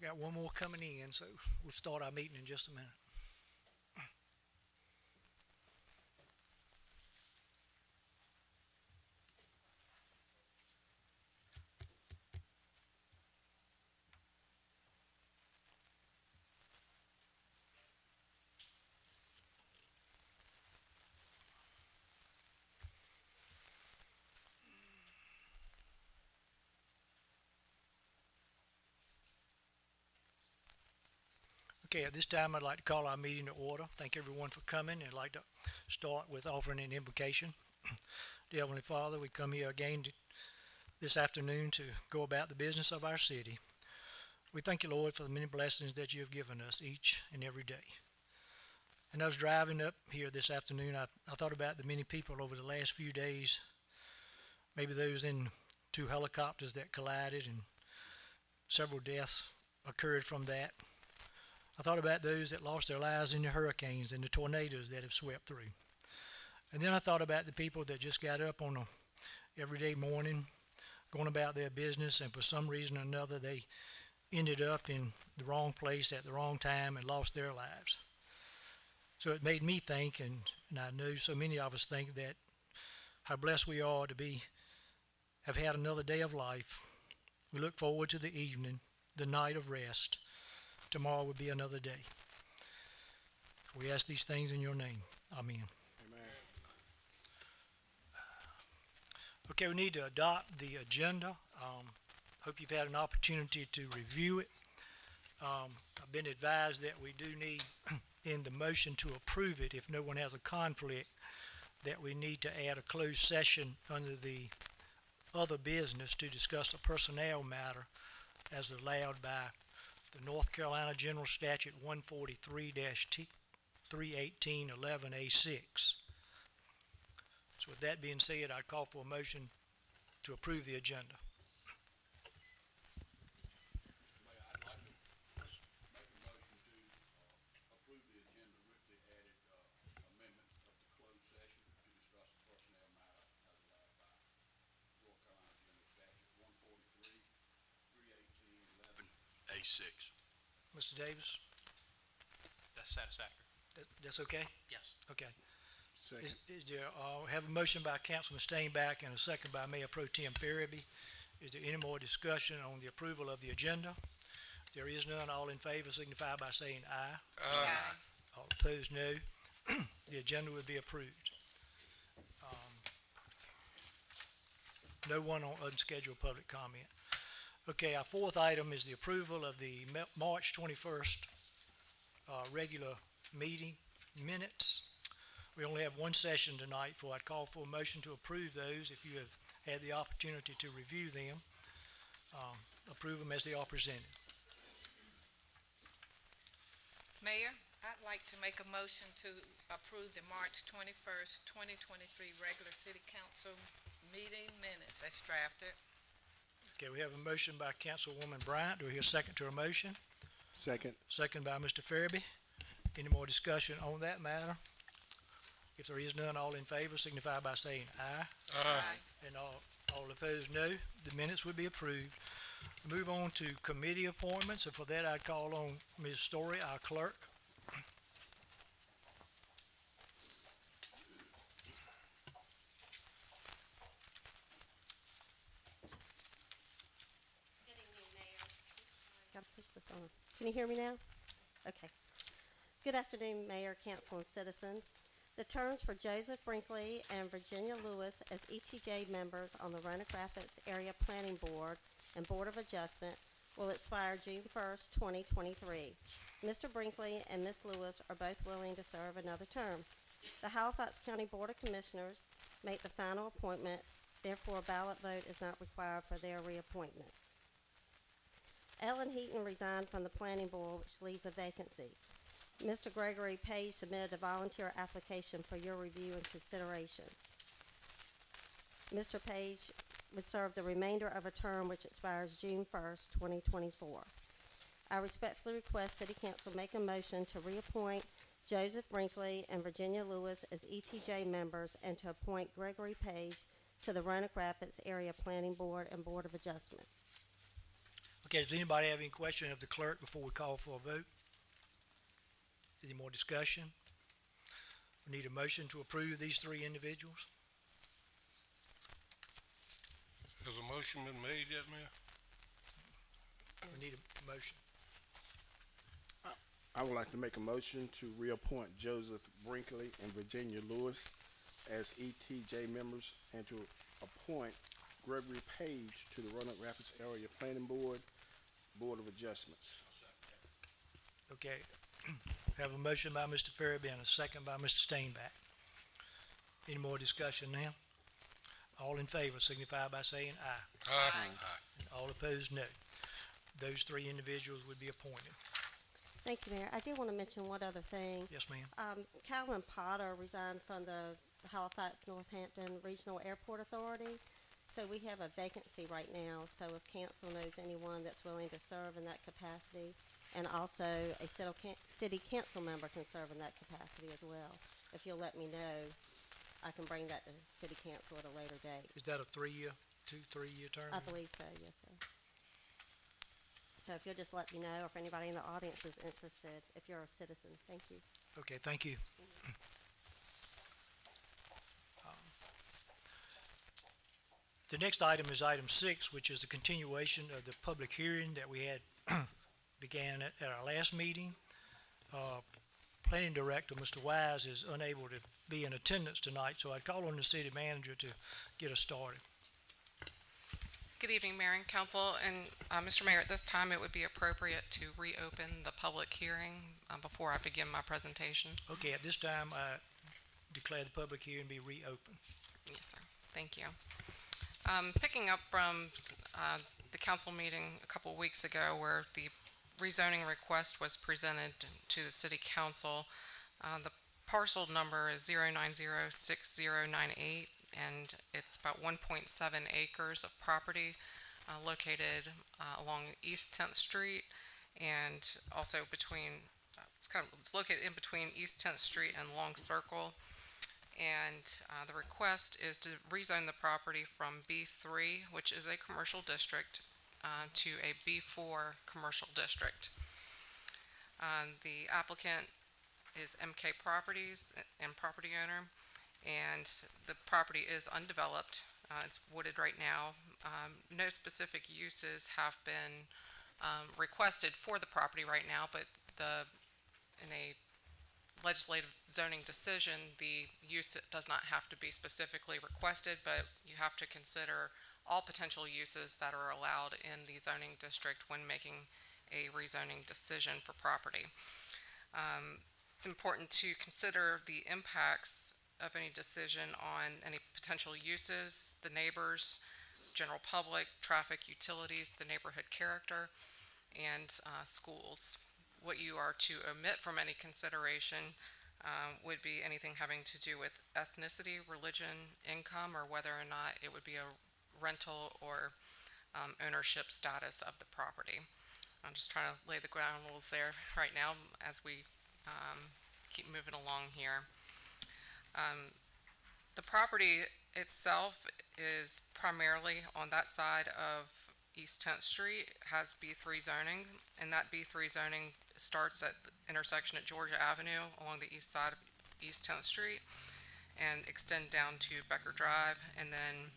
Got one more coming in, so we'll start our meeting in just a minute. Okay, at this time, I'd like to call our meeting to order. Thank everyone for coming, and I'd like to start with offering an invocation. Dear Heavenly Father, we come here again this afternoon to go about the business of our city. We thank you, Lord, for the many blessings that you have given us each and every day. And I was driving up here this afternoon. I thought about the many people over the last few days, maybe those in two helicopters that collided, and several deaths occurred from that. I thought about those that lost their lives in the hurricanes and the tornadoes that have swept through. And then I thought about the people that just got up on a everyday morning, going about their business, and for some reason or another they ended up in the wrong place at the wrong time and lost their lives. So it made me think, and I know so many of us think, that how blessed we are to have had another day of life. We look forward to the evening, the night of rest. Tomorrow will be another day. We ask these things in your name. Amen. Amen. Okay, we need to adopt the agenda. Hope you've had an opportunity to review it. I've been advised that we do need, in the motion to approve it, if no one has a conflict, that we need to add a closed session under the other business to discuss a personnel matter as allowed by the North Carolina General Statute 143-318-11A6. So with that being said, I call for a motion to approve the agenda. Mayor, I'd like to make a motion to approve the agenda with the added amendment of the closed session to discuss the personnel matter as allowed by North Carolina General Statute 143-318-11A6. Mr. Davis, That's satisfactory. that's okay? Yes. Okay. Second. Is there, have a motion by Councilman Stainback and a second by Mayor Pro Tem Farabee. Is there any more discussion on the approval of the agenda? If there is none, all in favor signify by saying aye. Aye. All opposed, no. The agenda will be approved. No one on unscheduled public comment. Okay, our fourth item is the approval of the March 21st regular meeting minutes. We only have one session tonight, so I'd call for a motion to approve those. If you have had the opportunity to review them, approve them as they are presented. Mayor, I'd like to make a motion to approve the March 21st, 2023 regular city council meeting minutes as drafted. Okay, we have a motion by Councilwoman Bryant. Do we hear a second to her motion? Second. Second by Mr. Farabee. Any more discussion on that matter? If there is none, all in favor signify by saying aye. Aye. And all opposed, no. The minutes would be approved. Move on to committee appointments, and for that I'd call on Ms. Story, our clerk. Good evening, Mayor. Gotta push this on. Can you hear me now? Okay. Good afternoon, Mayor, Council, and citizens. The terms for Joseph Brinkley and Virginia Lewis as ETJ members on the Roanoke Rapids Area Planning Board and Board of Adjustment will expire June 1st, 2023. Mr. Brinkley and Ms. Lewis are both willing to serve another term. The Halifax County Board of Commissioners make the final appointment, therefore a ballot vote is not required for their reappointments. Ellen Heaton resigned from the Planning Board, which leaves a vacancy. Mr. Gregory Page submitted a volunteer application for your review and consideration. Mr. Page would serve the remainder of a term which expires June 1st, 2024. I respectfully request City Council make a motion to reappoint Joseph Brinkley and Virginia Lewis as ETJ members and to appoint Gregory Page to the Roanoke Rapids Area Planning Board and Board of Adjustment. Okay, does anybody have any question of the clerk before we call for a vote? Any more discussion? We need a motion to approve these three individuals. Has a motion been made yet, Mayor? We need a motion. I would like to make a motion to reappoint Joseph Brinkley and Virginia Lewis as ETJ members and to appoint Gregory Page to the Roanoke Rapids Area Planning Board, Board of Adjustments. Okay. Have a motion by Mr. Farabee and a second by Mr. Steinbach. Any more discussion now? All in favor signify by saying aye. Aye. And all opposed, no. Those three individuals would be appointed. Thank you, Mayor. I did want to mention one other thing. Yes, ma'am. Calvin Potter resigned from the Halifax Northampton Regional Airport Authority. So we have a vacancy right now. So if council knows anyone that's willing to serve in that capacity, and also a city council member can serve in that capacity as well. If you'll let me know, I can bring that to city council at a later date. Is that a 3-year term? I believe so, yes, sir. So if you'll just let me know, or if anybody in the audience is interested, if you're a citizen, thank you. Okay, thank you. The next item is item 6, which is the continuation of the public hearing that we had began at our last meeting. Planning Director, Mr. Wise, is unable to be in attendance tonight, so I'd call on the city manager to get us started. Good evening, Mayor and Council, and Mr. Mayor, at this time it would be appropriate to reopen the public hearing before I begin my presentation. Okay, at this time, I declare the public hearing be reopened. Yes, sir. Thank you. Picking up from the council meeting a couple weeks ago where the rezoning request was presented to the city council, the parcel number is 0906098. And it's about 1.7 acres of property located along East 10th Street and also between, it's located in between East 10th Street and Long Circle. And the request is to rezone the property from B3, which is a commercial district, to a B4 commercial district. The applicant is MK Properties and property owner. And the property is undeveloped. It's wooded right now. No specific uses have been requested for the property right now, but in a legislative zoning decision, the use does not have to be specifically requested, but you have to consider all potential uses that are allowed in the zoning district when making a rezoning decision for property. It's important to consider the impacts of any decision on any potential uses, the neighbors, general public, traffic, utilities, the neighborhood character, and schools. What you are to omit from any consideration would be anything having to do with ethnicity, religion, income, or whether or not it would be a rental or ownership status of the property. I'm just trying to lay the ground rules there right now as we keep moving along here. The property itself is primarily on that side of East 10th Street, has B3 zoning, and that B3 zoning starts at the intersection at Georgia Avenue along the east side of East 10th Street and extend down to Becker Drive, and then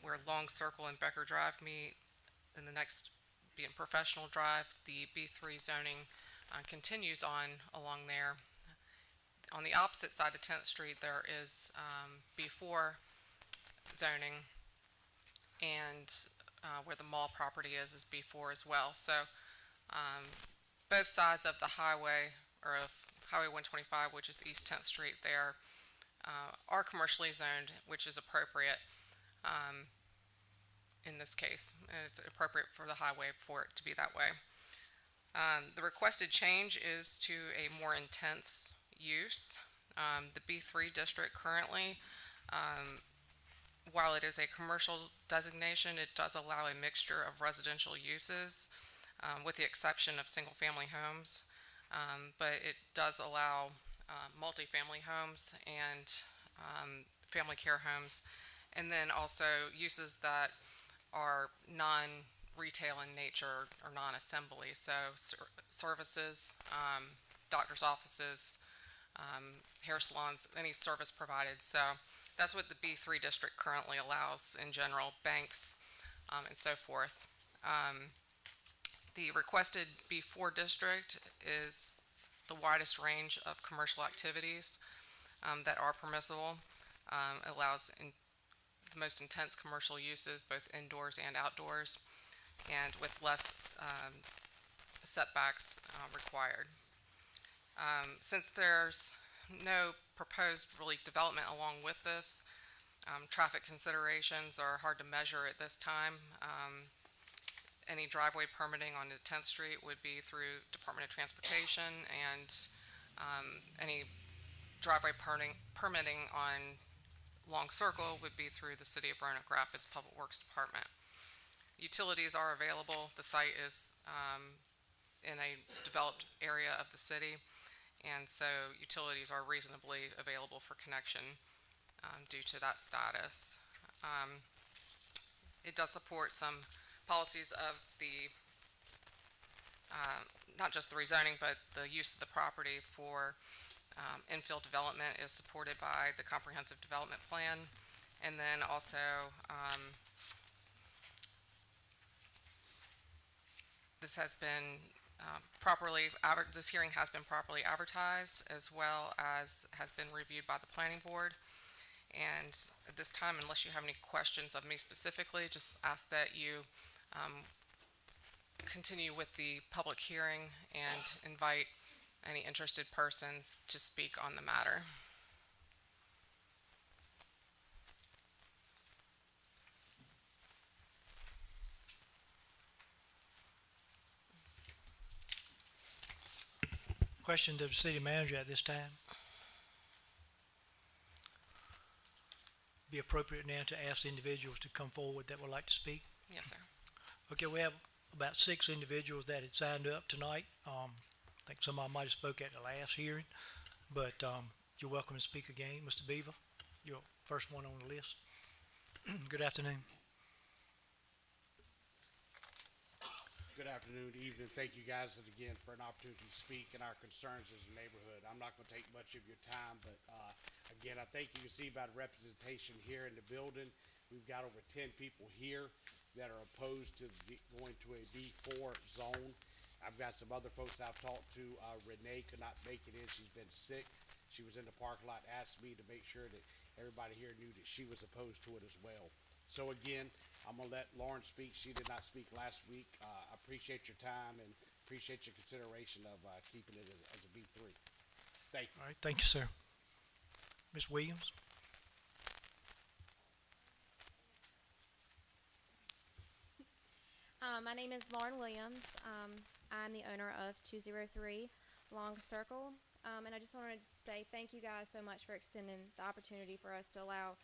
where Long Circle and Becker Drive meet, and the next being Professional Drive, the B3 zoning continues on along there. On the opposite side of 10th Street, there is B4 zoning, and where the mall property is B4 as well. So both sides of the highway, or of Highway 125, which is East 10th Street, there are commercially zoned, which is appropriate in this case. It's appropriate for the highway for it to be that way. The requested change is to a more intense use. The B3 district currently, while it is a commercial designation, it does allow a mixture of residential uses, with the exception of single-family homes, but it does allow multifamily homes and family care homes, and then also uses that are retail in nature or non-assembly, so services, doctor's offices, hair salons, any service provided. So that's what the B3 district currently allows in general, banks, and so forth. The requested B4 district is the widest range of commercial activities that are permissible. It allows the most intense commercial uses, both indoors and outdoors, and with less setbacks required. Since there's no proposed really development along with this, traffic considerations are hard to measure at this time. Any driveway permitting on the 10th Street would be through Department of Transportation, and any driveway permitting on Long Circle would be through the City of Roanoke Rapids Public Works Department. Utilities are available. The site is in a developed area of the city, and so utilities are reasonably available for connection due to that status. It does support some policies of the, not just the rezoning, but the use of the property for infill development is supported by the comprehensive development plan. And then also, this has been this hearing has been properly advertised, as well as has been reviewed by the planning board. And at this time, unless you have any questions of me specifically, just ask that you continue with the public hearing and invite any interested persons to speak on the matter. Question to the city manager at this time. Be appropriate now to ask individuals to come forward that would like to speak. Yes, sir. Okay, we have about 6 individuals that had signed up tonight. I think some of them might have spoke at the last hearing, but you're welcome to speak again. Mr. Beaver, you're first one on the list. Good afternoon. Good afternoon, evening. Thank you guys again for an opportunity to speak in our concerns as a neighborhood. I'm not going to take much of your time, but again, I think you can see by the representation here in the building, we've got over 10 people here that are opposed to going to a B4 zone. I've got some other folks I've talked to. Renee could not make it in. She's been sick. She was in the parking lot, asked me to make sure that everybody here knew that she was opposed to it as well. So again, I'm gonna let Lauren speak. She did not speak last week. I appreciate your time and appreciate your consideration of keeping it as a B3. Thank you. All right, thank you, sir. Ms. Williams? My name is Lauren Williams. I'm the owner of 203 Long Circle. And I just wanted to say thank you guys so much for extending the opportunity for us to allow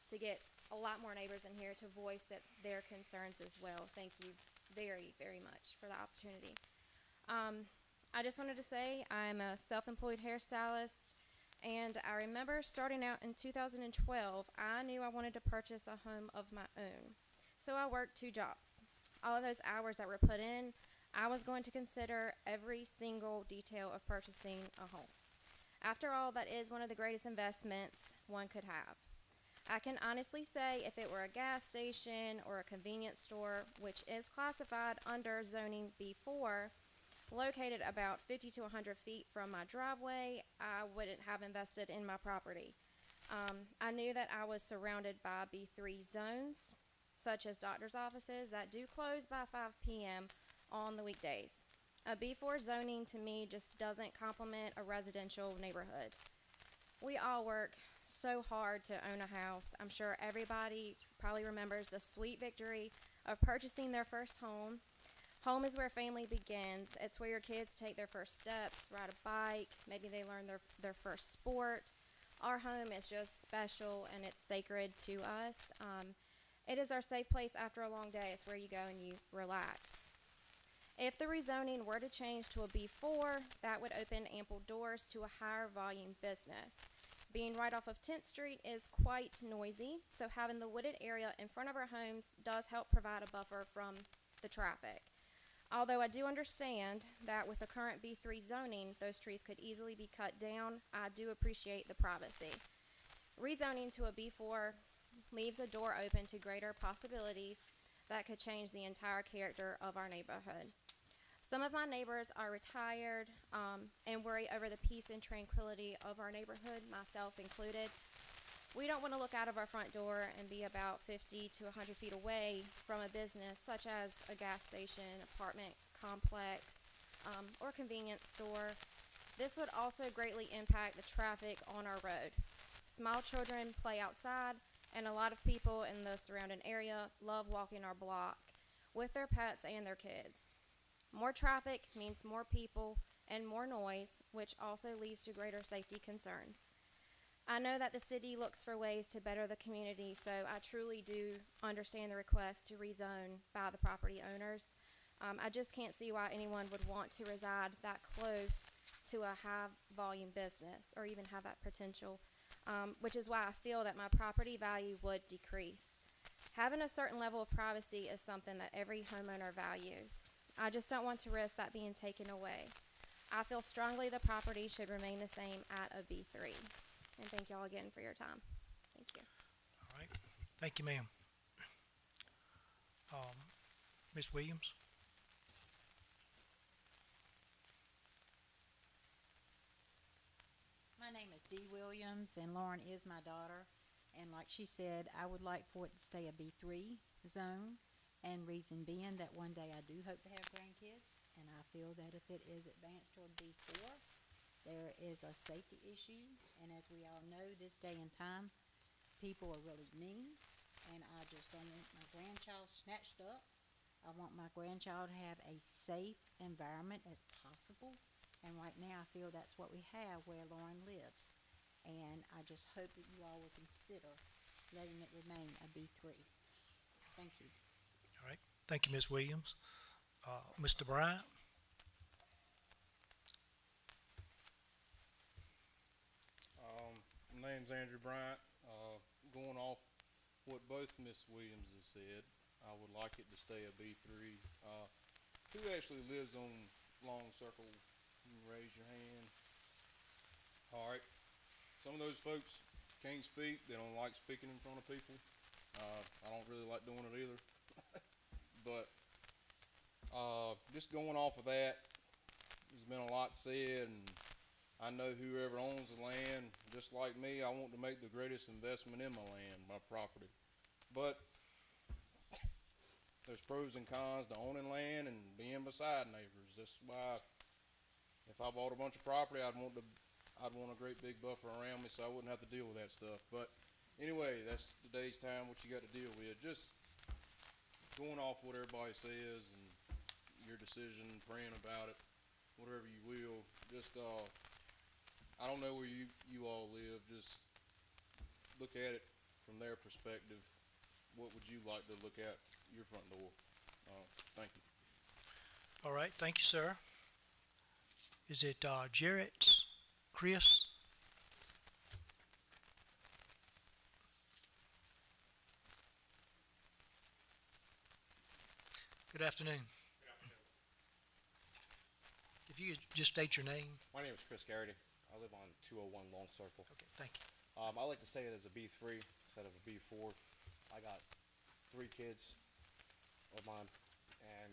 to get a lot more neighbors in here to voice their concerns as well. Thank you very, very much for the opportunity. I just wanted to say I'm a self-employed hairstylist, and I remember starting out in 2012, I knew I wanted to purchase a home of my own. So I worked 2 jobs. All of those hours that were put in, I was going to consider every single detail of purchasing a home. After all, that is one of the greatest investments one could have. I can honestly say if it were a gas station or a convenience store, which is classified under zoning B4, located about 50 to 100 feet from my driveway, I wouldn't have invested in my property. I knew that I was surrounded by B3 zones, such as doctor's offices that do close by 5 p.m. on the weekdays. A B4 zoning to me just doesn't complement a residential neighborhood. We all work so hard to own a house. I'm sure everybody probably remembers the sweet victory of purchasing their first home. Home is where family begins. It's where your kids take their first steps, ride a bike, maybe they learn their first sport. Our home is just special and it's sacred to us. It is our safe place after a long day. It's where you go and you relax. If the rezoning were to change to a B4, that would open ample doors to a higher volume business. Being right off of 10th Street is quite noisy, so having the wooded area in front of our homes does help provide a buffer from the traffic. Although I do understand that with the current B3 zoning, those trees could easily be cut down, I do appreciate the privacy. Rezoning to a B4 leaves a door open to greater possibilities that could change the entire character of our neighborhood. Some of my neighbors are retired and worry over the peace and tranquility of our neighborhood, myself included. We don't want to look out of our front door and be about 50 to 100 feet away from a business such as a gas station, apartment complex, or convenience store. This would also greatly impact the traffic on our road. Small children play outside, and a lot of people in the surrounding area love walking our block with their pets and their kids. More traffic means more people and more noise, which also leads to greater safety concerns. I know that the city looks for ways to better the community, so I truly do understand the request to rezone by the property owners. I just can't see why anyone would want to reside that close to a high-volume business or even have that potential, which is why I feel that my property value would decrease. Having a certain level of privacy is something that every homeowner values. I just don't want to risk that being taken away. I feel strongly the property should remain the same at a B3. And thank y'all again for your time. Thank you. All right. Thank you, ma'am. Ms. Williams? My name is Dee Williams, and Lauren is my daughter. And like she said, I would like for it to stay a B3 zone. And reason being that one day I do hope to have grandkids, and I feel that if it is advanced toward B4, there is a safety issue. And as we all know, this day and time, people are really mean, and I just don't want my grandchild snatched up. I want my grandchild to have a safe environment as possible. And right now, I feel that's what we have where Lauren lives. And I just hope that you all will consider letting it remain a B3. Thank you. All right. Thank you, Ms. Williams. Mr. Bryant? My name's Andrew Bryant. Going off what both Miss Williams has said, I would like it to stay a B3. Who actually lives on Long Circle? You can raise your hand. All right. Some of those folks can't speak. They don't like speaking in front of people. I don't really like doing it either. But just going off of that, there's been a lot said, and I know whoever owns the land, just like me, I want to make the greatest investment in my land, my property. But there's pros and cons to owning land and being beside neighbors. That's why if I bought a bunch of property, I'd want a great big buffer around me so I wouldn't have to deal with that stuff. But anyway, that's today's time, what you got to deal with. Just going off what everybody says and your decision, praying about it, whatever you will. Just I don't know where you all live. Just look at it from their perspective. What would you like to look at your front door? Thank you. All right. Thank you, sir. Is it Jarrett? Chris? Good afternoon. Good afternoon. If you could just state your name. My name is Chris Garrity. I live on 201 Long Circle. Okay, thank you. I like to say it as a B3 instead of a B4. I got 3 kids of mine, and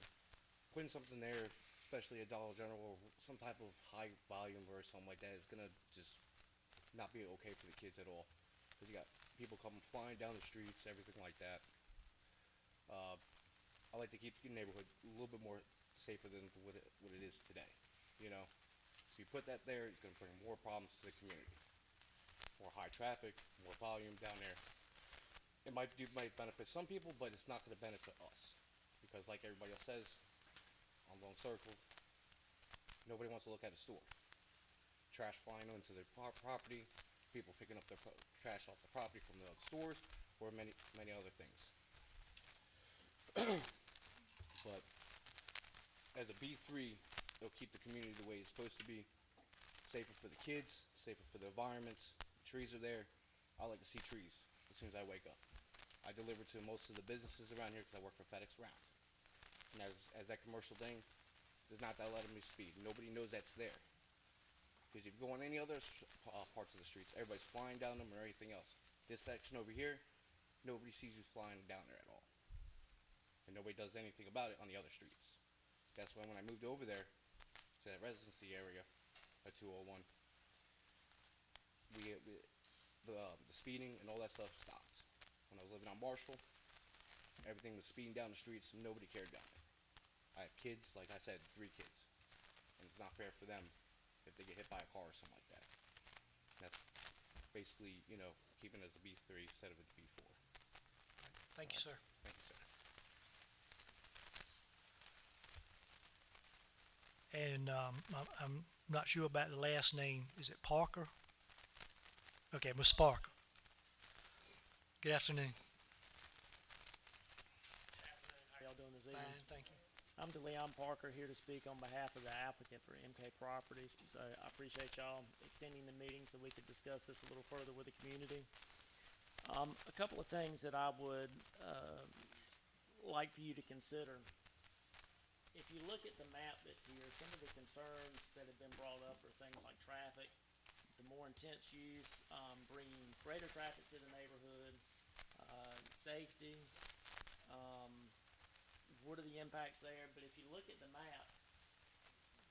putting something there, especially a Dollar General or some type of high volume or something like that, is gonna just not be okay for the kids at all. Because you got people coming flying down the streets, everything like that. I like to keep your neighborhood a little bit more safer than what it is today. You know, if you put that there, it's going to bring more problems to the community. More high traffic, more volume down there. It might benefit some people, but it's not going to benefit us. Because like everybody else says, on Long Circle, nobody wants to look at a store. Trash flying into their property, people picking up their trash off the property from the other stores, or many other things. But as a B3, it'll keep the community the way it's supposed to be. Safer for the kids, safer for the environments. The trees are there. I like to see trees as soon as I wake up. I deliver to most of the businesses around here because I work for FedEx Round. And as that commercial thing, there's not that let me speed. Nobody knows that's there. Because if you go on any other parts of the streets, everybody's flying down them or anything else. This section over here, nobody sees you flying down there at all. And nobody does anything about it on the other streets. That's why when I moved over there to that residency area at 201, the speeding and all that stuff stopped. When I was living on Marshall, everything was speeding down the streets. Nobody cared down there. I have kids, like I said, 3 kids. And it's not fair for them if they get hit by a car or something like that. And that's basically, keeping it as a B3 instead of a B4. Thank you, sir. Thank you, sir. And I'm not sure about the last name. Is it Parker? Okay, Ms. Parker. Good afternoon. How y'all doing this evening? Fine, thank you. I'm DeLeon Parker, here to speak on behalf of the applicant for MK Properties. So I appreciate y'all extending the meeting so we could discuss this a little further with the community. A couple of things that I would like for you to consider. If you look at the map that's here, some of the concerns that have been brought up are things like traffic, the more intense use, bringing greater traffic to the neighborhood, safety, what are the impacts there? But if you look at the map,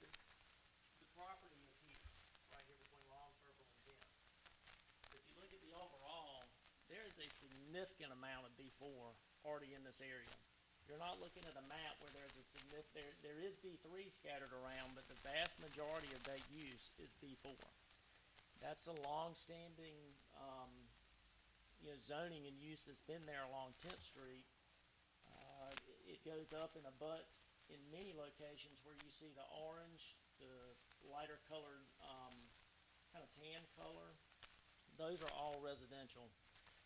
the property is here, right here between Long Circle and 10. If you look at the overall, there is a significant amount of B4 already in this area. You're not looking at a map where there's a there is B3 scattered around, but the vast majority of that use is B4. That's a long-standing, zoning and use that's been there along 10th Street. It goes up and abuts in many locations where you see the orange, the lighter colored, kind of tan color. Those are all residential.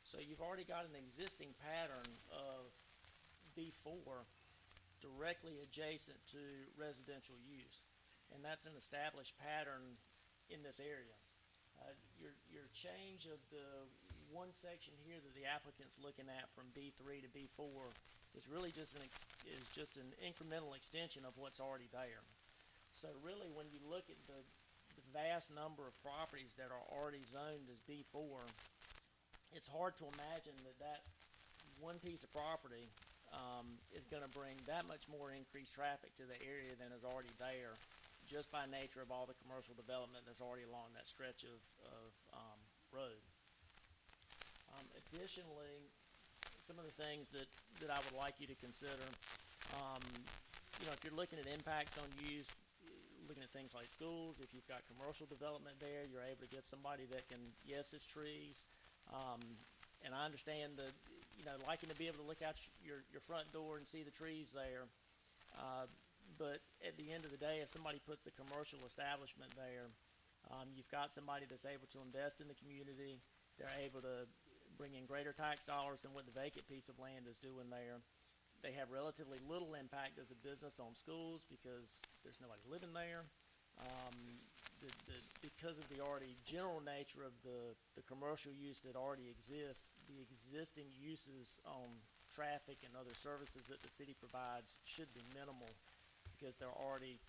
So you've already got an existing pattern of B4 directly adjacent to residential use. And that's an established pattern in this area. Your change of the one section here that the applicant's looking at from B3 to B4 is really just an incremental extension of what's already there. So really, when you look at the vast number of properties that are already zoned as B4, it's hard to imagine that one piece of property is going to bring that much more increased traffic to the area than is already there, just by nature of all the commercial development that's already along that stretch of road. Additionally, some of the things that I would like you to consider, if you're looking at impacts on use, looking at things like schools, if you've got commercial development there, you're able to get somebody that can, yes, it's trees, and I understand the, liking to be able to look out your front door and see the trees there, but at the end of the day, if somebody puts a commercial establishment there, you've got somebody that's able to invest in the community, they're able to bring in greater tax dollars than what the vacant piece of land is doing there. They have relatively little impact as a business on schools because there's nobody living there. Because of the already general nature of the commercial use that already exists, the existing uses on traffic and other services that the city provides should be minimal because they're already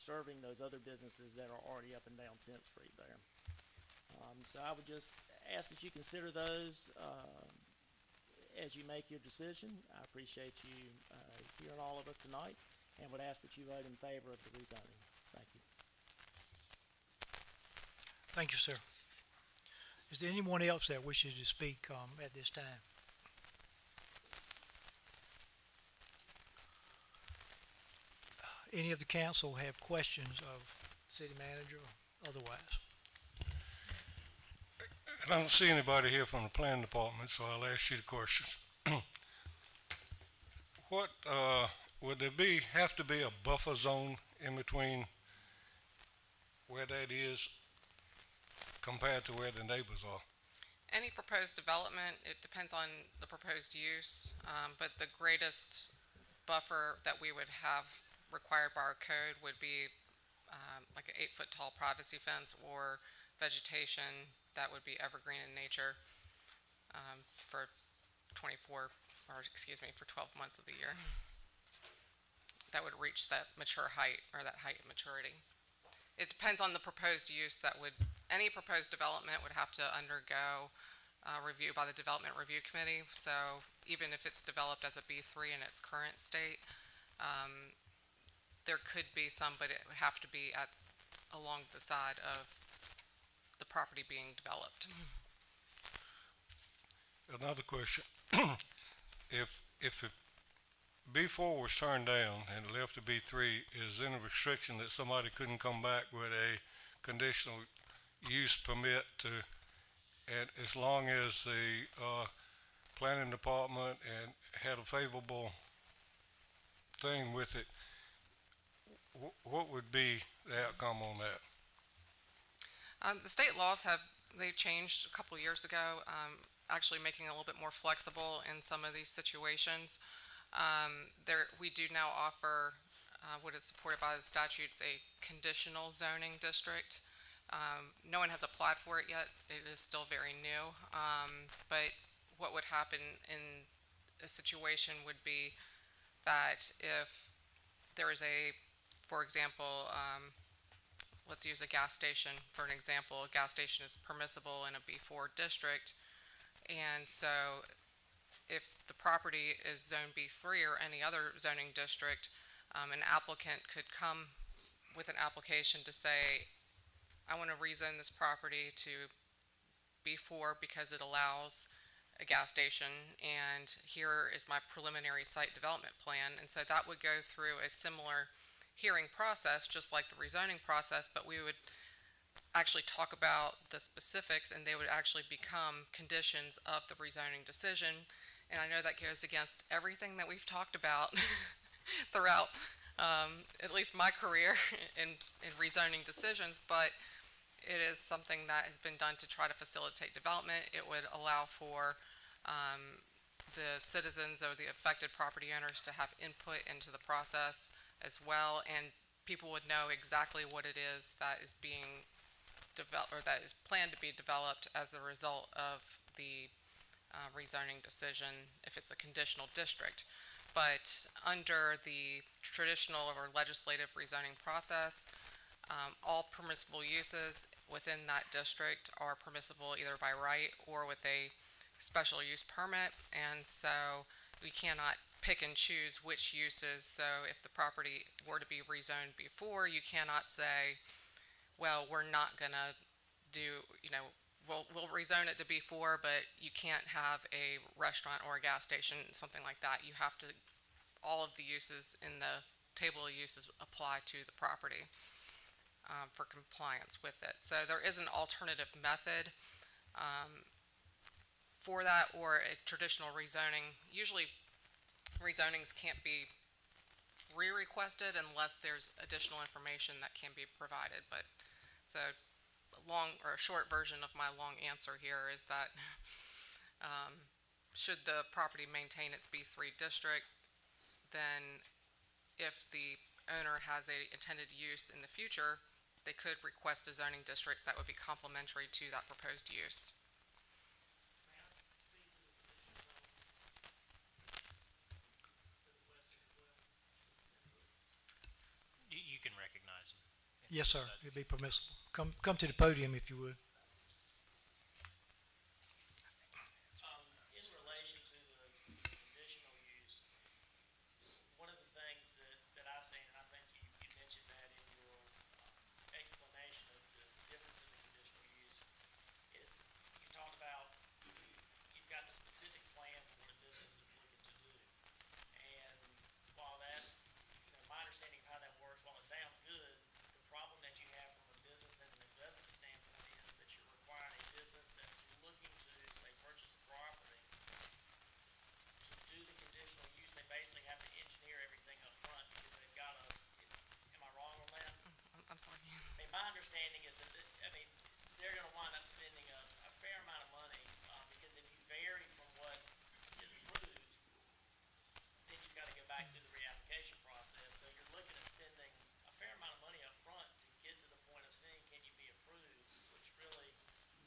serving those other businesses that are already up and down 10th Street there. So I would just ask that you consider those as you make your decision. I appreciate you hearing all of us tonight and would ask that you vote in favor of the rezoning. Thank you. Thank you, sir. Is there anyone else that wishes to speak at this time? Any of the council have questions of city manager or otherwise? I don't see anybody here from the planning department, so I'll ask you the questions. What, would there have to be a buffer zone in between where that is compared to where the neighbors are? Any proposed development, it depends on the proposed use, but the greatest buffer that we would have required by our code would be like an 8-foot tall privacy fence or vegetation that would be evergreen in nature for 12 months of the year. that would reach that mature height or that height of maturity. It depends on the proposed use any proposed development would have to undergo review by the Development Review Committee. So even if it's developed as a B3 in its current state, there could be some, but it would have to be along the side of the property being developed. Another question. If the B4 was turned down and left to B3, is there any restriction that somebody couldn't come back with a conditional use permit and as long as the planning department and had a favorable thing with it, what would be the outcome on that? The state laws they've changed a couple years ago, actually making it a little bit more flexible in some of these situations. We do now offer what is supported by the statutes, a conditional zoning district. No one has applied for it yet. It is still very new. But what would happen in a situation would be that if there is for example, let's use a gas station for an example. A gas station is permissible in a B4 district, and so if the property is zone B3 or any other zoning district, an applicant could come with an application to say, I want to rezone this property to B4 because it allows a gas station, and here is my preliminary site development plan. And so that would go through a similar hearing process, just like the rezoning process, but we would actually talk about the specifics, and they would actually become conditions of the rezoning decision. And I know that goes against everything that we've talked about throughout at least my career in rezoning decisions, but it is something that has been done to try to facilitate development. It would allow for the citizens or the affected property owners to have input into the process as well, and people would know exactly what it is that is being developed or that is planned to be developed as a result of the rezoning decision if it's a conditional district. But under the traditional or legislative rezoning process, all permissible uses within that district are permissible either by right or with a special use permit, and so we cannot pick and choose which uses. So if the property were to be rezoned before, you cannot say, well, we're not gonna do, we'll rezone it to B4, but you can't have a restaurant or a gas station, something like that. You have to, all of the uses in the table of uses apply to the property for compliance with it. So there is an alternative method for that, or a traditional rezoning. Usually rezonings can't be re-requested unless there's additional information that can be provided. But so a short version of my long answer here is that should the property maintain its B3 district, then if the owner has a intended use in the future, they could request a zoning district that would be complementary to that proposed use. You can recognize him. Yes, sir. It'd be permissible. Come to the podium if you would. In relation to the conditional use, one of the things that I've seen, and I think you mentioned that in your explanation of the difference in the conditional use, is you talk about you've got the specific plan for what a business is looking to do. And while that, my understanding of how that works, while it sounds good, the problem that you have from a business and an investment standpoint is that you're requiring a business that's looking to, say, purchase a property. To do the conditional use, they basically have to engineer everything up front because they've got am I wrong on that? I'm sorry. I mean, my understanding is that, they're gonna wind up spending a fair amount of money, because if you vary from what is approved, then you've gotta go back to the reapplication process. So you're looking at spending a fair amount of money up front to get to the point of seeing, can you be approved, which really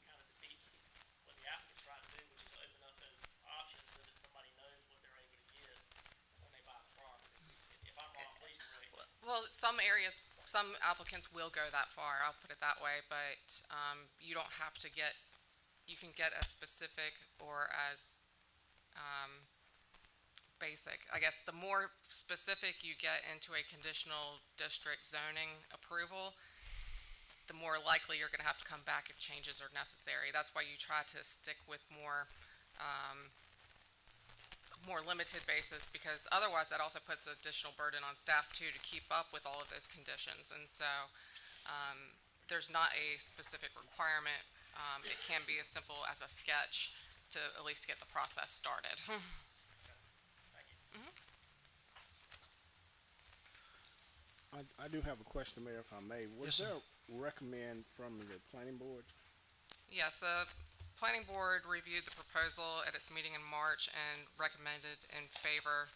kind of defeats what the applicant's trying to do, which is open up those options so that somebody knows what they're able to get when they buy the property. If I'm wrong, please some areas, some applicants will go that far, I'll put it that way, but, you don't have to get, you can get as specific or as, basic. I guess the more specific you get into a conditional district zoning approval, the more likely you're gonna have to come back if changes are necessary. That's why you try to stick with more, more limited basis, because otherwise that also puts additional burden on staff too to keep up with all of those conditions. And so, there's not a specific requirement. It can be as simple as a sketch to at least get the process started. I do have a question, Mayor, if I may. Yes, Was sir. there a recommend from the planning board? Yes, the planning board reviewed the proposal at its meeting in March and recommended in favor,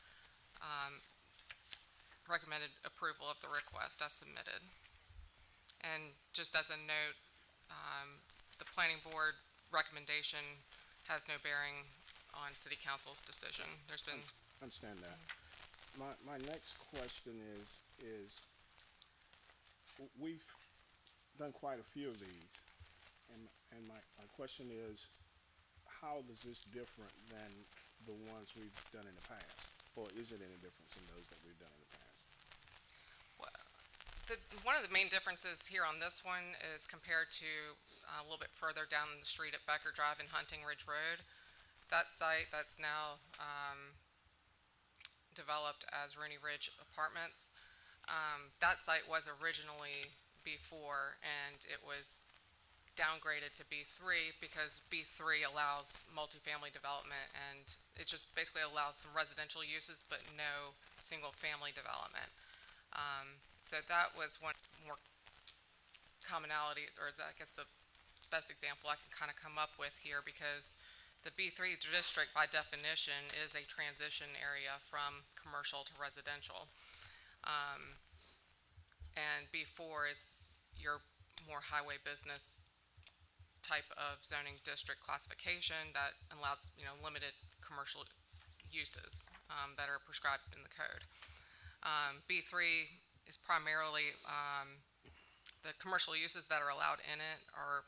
recommended approval of the request as submitted. And just as a note, the planning board recommendation has no bearing on city council's decision. There's been, Understand that. My next question is we've done quite a few of these, and my question is, how is this different than the ones we've done in the past? Or is it any difference in those that we've done in the past? one of the main differences here on this one is compared to a little bit further down the street at Becker Drive and Hunting Ridge Road. That site that's now developed as Rooney Ridge Apartments, that site was originally B4, and it was downgraded to B3 because B3 allows multifamily development, and it just basically allows some residential uses but no single family development. So that was one more commonalities, or I guess the best example I can kind of come up with here, because the B3 district by definition is a transition area from commercial to residential. And B4 is your more highway business type of zoning district classification that allows, limited commercial uses that are prescribed in the code. B3 is primarily, the commercial uses that are allowed in it are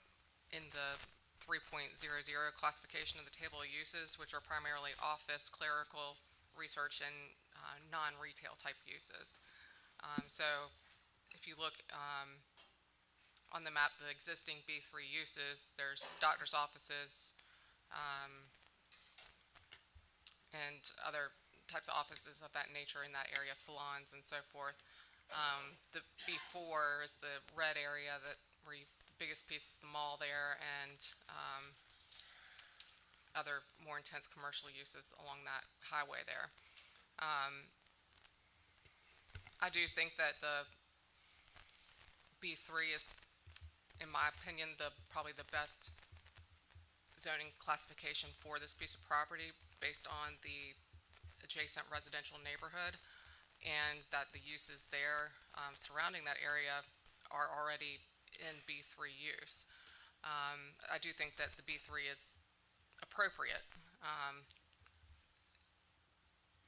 in the 3.00 classification of the table of uses, which are primarily office, clerical, research, and non-retail type uses. So if you look on the map, the existing B3 uses, there's doctor's offices and other types of offices of that nature in that area, salons and so forth. The B4 is the red area where the biggest piece is the mall there, and other more intense commercial uses along that highway there. I do think that the B3 is, in my opinion, probably the best zoning classification for this piece of property based on the adjacent residential neighborhood, and that the uses there surrounding that area are already in B3 use. I do think that the B3 is appropriate.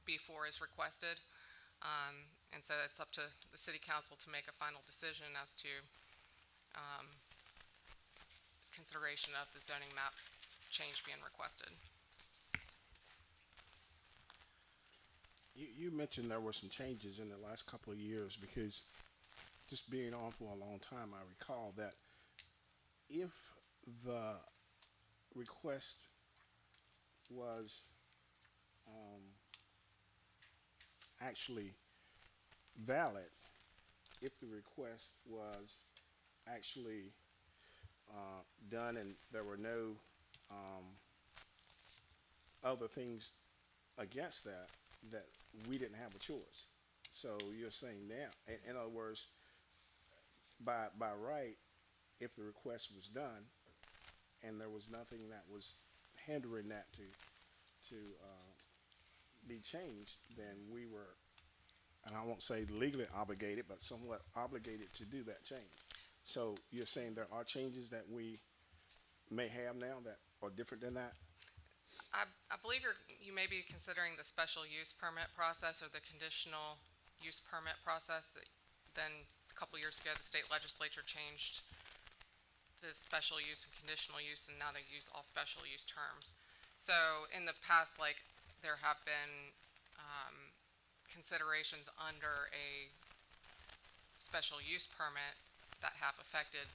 B4 is requested, and so it's up to the city council to make a final decision as to consideration of the zoning map change being requested. You mentioned there were some changes in the last couple of years, because just being on for a long time, I recall that if the request was actually valid, if the request was actually done and there were no other things against that we didn't have a choice. So you're saying now, in other words, by right, if the request was done and there was nothing that was hindering that to be changed, then we were, and I won't say legally obligated, but somewhat obligated to do that change. So you're saying there are changes that we may have now that are different than that? I believe you may be considering the special use permit process or the conditional use permit process then a couple years ago, the state legislature changed the special use and conditional use, and now they use all special use terms. So in the past, like, there have been considerations under a special use permit that have affected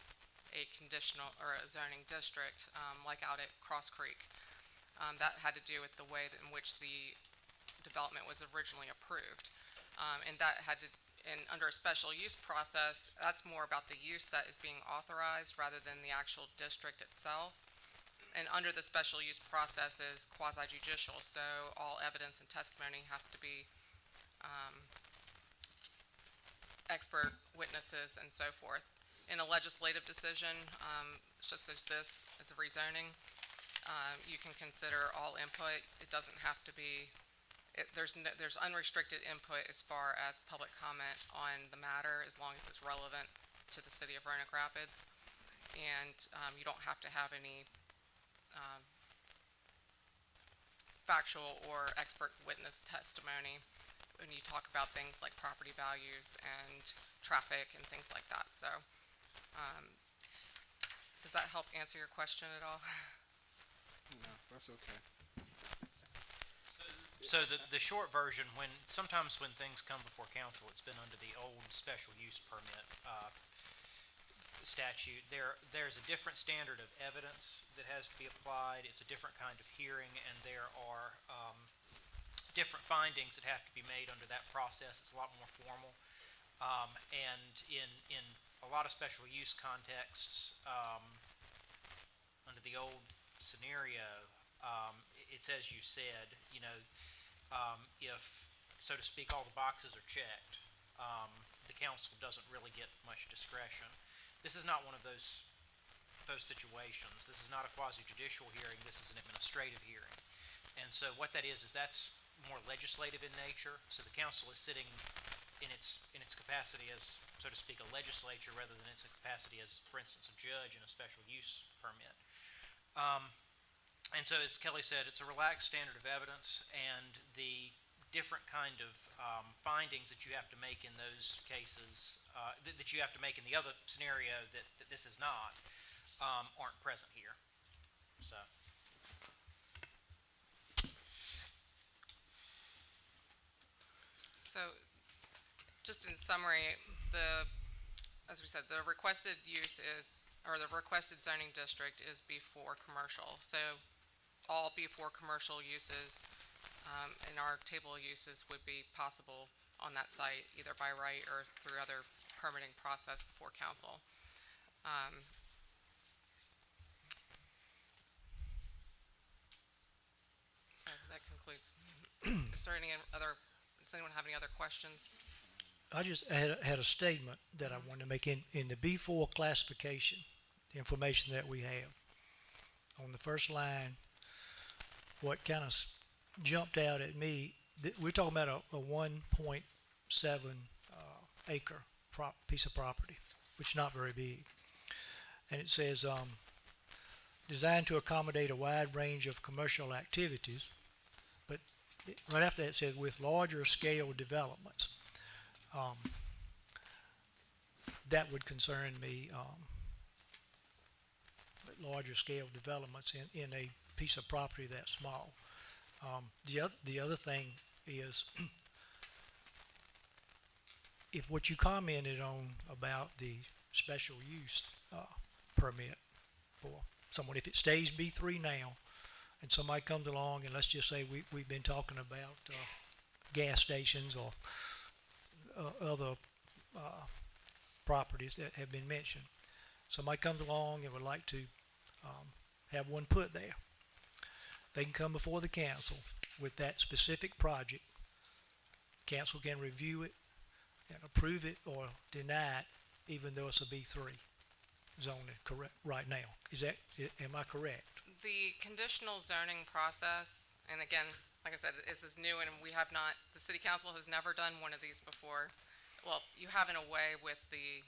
a conditional or a zoning district, like out at Cross Creek. That had to do with the way in which the development was originally approved. And that had to, and under a special use process, that's more about the use that is being authorized rather than the actual district itself. And under the special use process is quasi-judicial, so all evidence and testimony have to be expert witnesses and so forth. In a legislative decision, such as this, as a rezoning, you can consider all input. It doesn't have to be, there's unrestricted input as far as public comment on the matter, as long as it's relevant to the city of Roanoke Rapids. And you don't have to have any factual or expert witness testimony when you talk about things like property values and traffic and things like that. So does that help answer your question at all? No, that's okay. So the short version, sometimes when things come before council, it's been under the old special use permit statute. There's a different standard of evidence that has to be applied. It's a different kind of hearing, and there are different findings that have to be made under that process. It's a lot more formal. And in a lot of special use contexts, under the old scenario, it's as you said, if, so to speak, all the boxes are checked, the council doesn't really get much discretion. This is not one of those situations. This is not a quasi-judicial hearing. This is an administrative hearing. And so what that is that's more legislative in nature. So the council is sitting in its capacity as, so to speak, a legislature rather than its capacity as, for instance, a judge in a special use permit. And so, as Kelly said, it's a relaxed standard of evidence, and the different kind of findings that you have to make in those cases, that you have to make in the other scenario that this is not, aren't present here. So. So, just in summary, as we said, the requested use is, or the requested zoning district is B4 commercial. So, all B4 commercial uses in our table of uses would be possible on that site, either by right or through other permitting process before council. So that concludes. Is there any other? Does anyone have any other questions? I just had a statement that I wanted to make in the B4 classification, the information that we have. On the first line, what kind of jumped out at me, we're talking about a 1.7 acre piece of property, which is not very big. And it says, designed to accommodate a wide range of commercial activities, but right after that it says with larger scale developments. That would concern me, larger scale developments in a piece of property that small. The other thing is, if what you commented on about the special use permit for someone, if it stays B3 now, and somebody comes along and let's just say we've been talking about gas stations or other properties that have been mentioned. Somebody comes along and would like to have one put there. They can come before the council with that specific project. Council can review it and approve it or deny it, even though it's a B3 zoning correct right now. Am I correct? The conditional zoning process, and again, like I said, this is new, and we have not, the city council has never done one of these before. Well, you have in a way with the,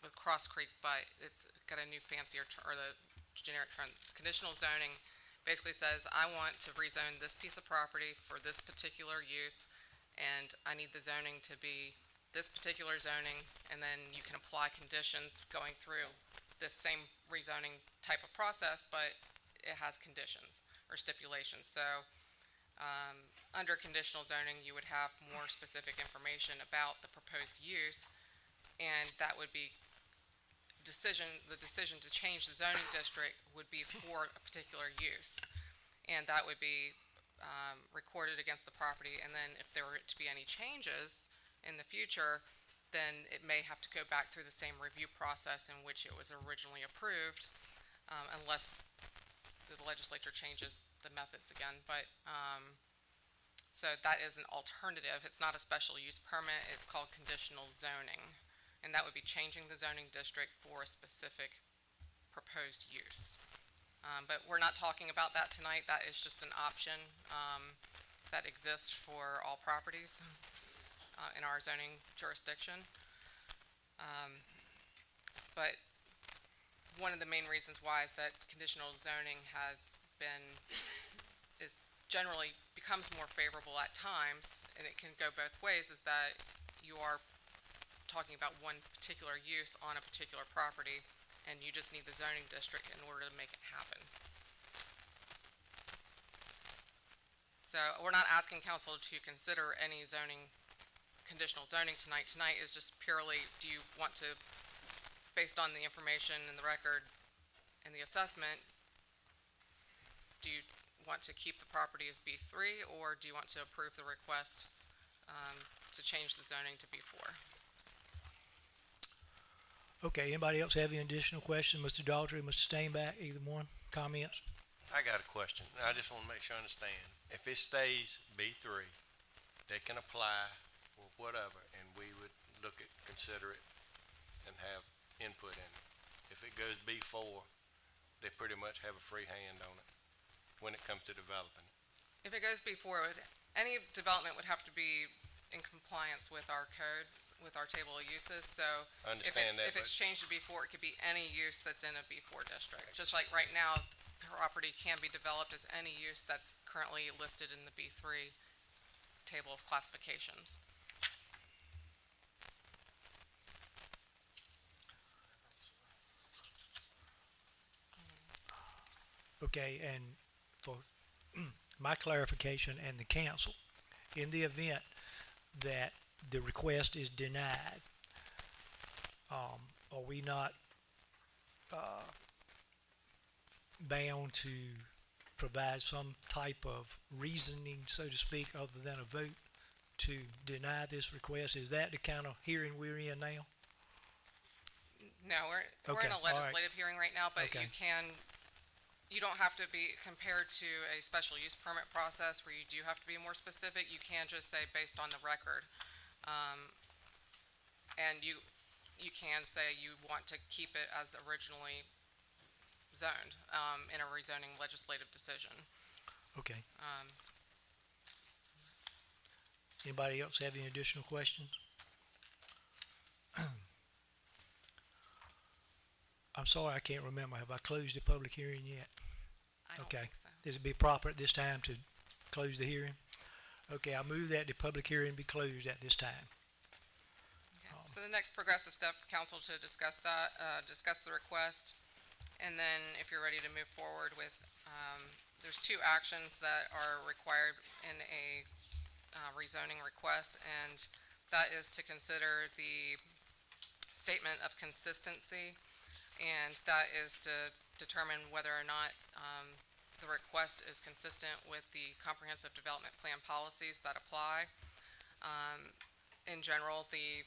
with Cross Creek, but it's got a new fancier, or the generic term. Conditional zoning basically says, I want to rezone this piece of property for this particular use, and I need the zoning to be this particular zoning, and then you can apply conditions going through this same rezoning type of process, but it has conditions or stipulations. So under conditional zoning, you would have more specific information about the proposed use, and that would be the decision to change the zoning district would be for a particular use, and that would be recorded against the property. And then if there were to be any changes in the future, then it may have to go back through the same review process in which it was originally approved, unless the legislature changes the methods again. But so that is an alternative. It's not a special use permit. It's called conditional zoning, and that would be changing the zoning district for a specific proposed use. But we're not talking about that tonight. That is just an option that exists for all properties in our zoning jurisdiction. But one of the main reasons why is that conditional zoning is generally becomes more favorable at times, and it can go both ways, is that you are talking about one particular use on a particular property, and you just need the zoning district in order to make it happen. So we're not asking council to consider any conditional zoning tonight. Tonight is just purely, do you want to, based on the information in the record and the assessment, do you want to keep the property as B3, or do you want to approve the request to change the zoning to B4? Okay, anybody else have any additional questions? Mr. Daughtry, Mr. Stainback, either one, comments? I got a question. I just want to make sure I understand. If it stays B3, they can apply or whatever, and we would consider it and have input in it. If it goes B4, they pretty much have a free hand on it when it comes to developing it. If it goes B4, any development would have to be in compliance with our codes, with our table of uses. So I understand if it's changed to B4, it could be any use that's in a B4 district. Just like right now, property can be developed as any use that's currently listed in the B3 table of classifications. Okay, and for my clarification and the council, in the event that the request is denied, are we not bound to provide some type of reasoning, so to speak, other than a vote to deny this request? Is that the kind of hearing we're in now? No, we're in a legislative hearing right now, but you don't have to be compared to a special use permit process where you do have to be more specific. You can just say based on the record, and you can say you want to keep it as originally zoned in a rezoning legislative decision. Okay. Anybody else have any additional questions? I'm sorry, I can't remember. Have I closed the public hearing yet? I don't think so. Does it be proper at this time to close the hearing? Okay, I move that the public hearing be closed at this time. Okay. So the next progressive step, council, to discuss the request, and then if you're ready to move forward with, there's two actions that are required in a rezoning request, and that is to consider the statement of consistency, and that is to determine whether or not the request is consistent with the comprehensive development plan policies that apply. In general, the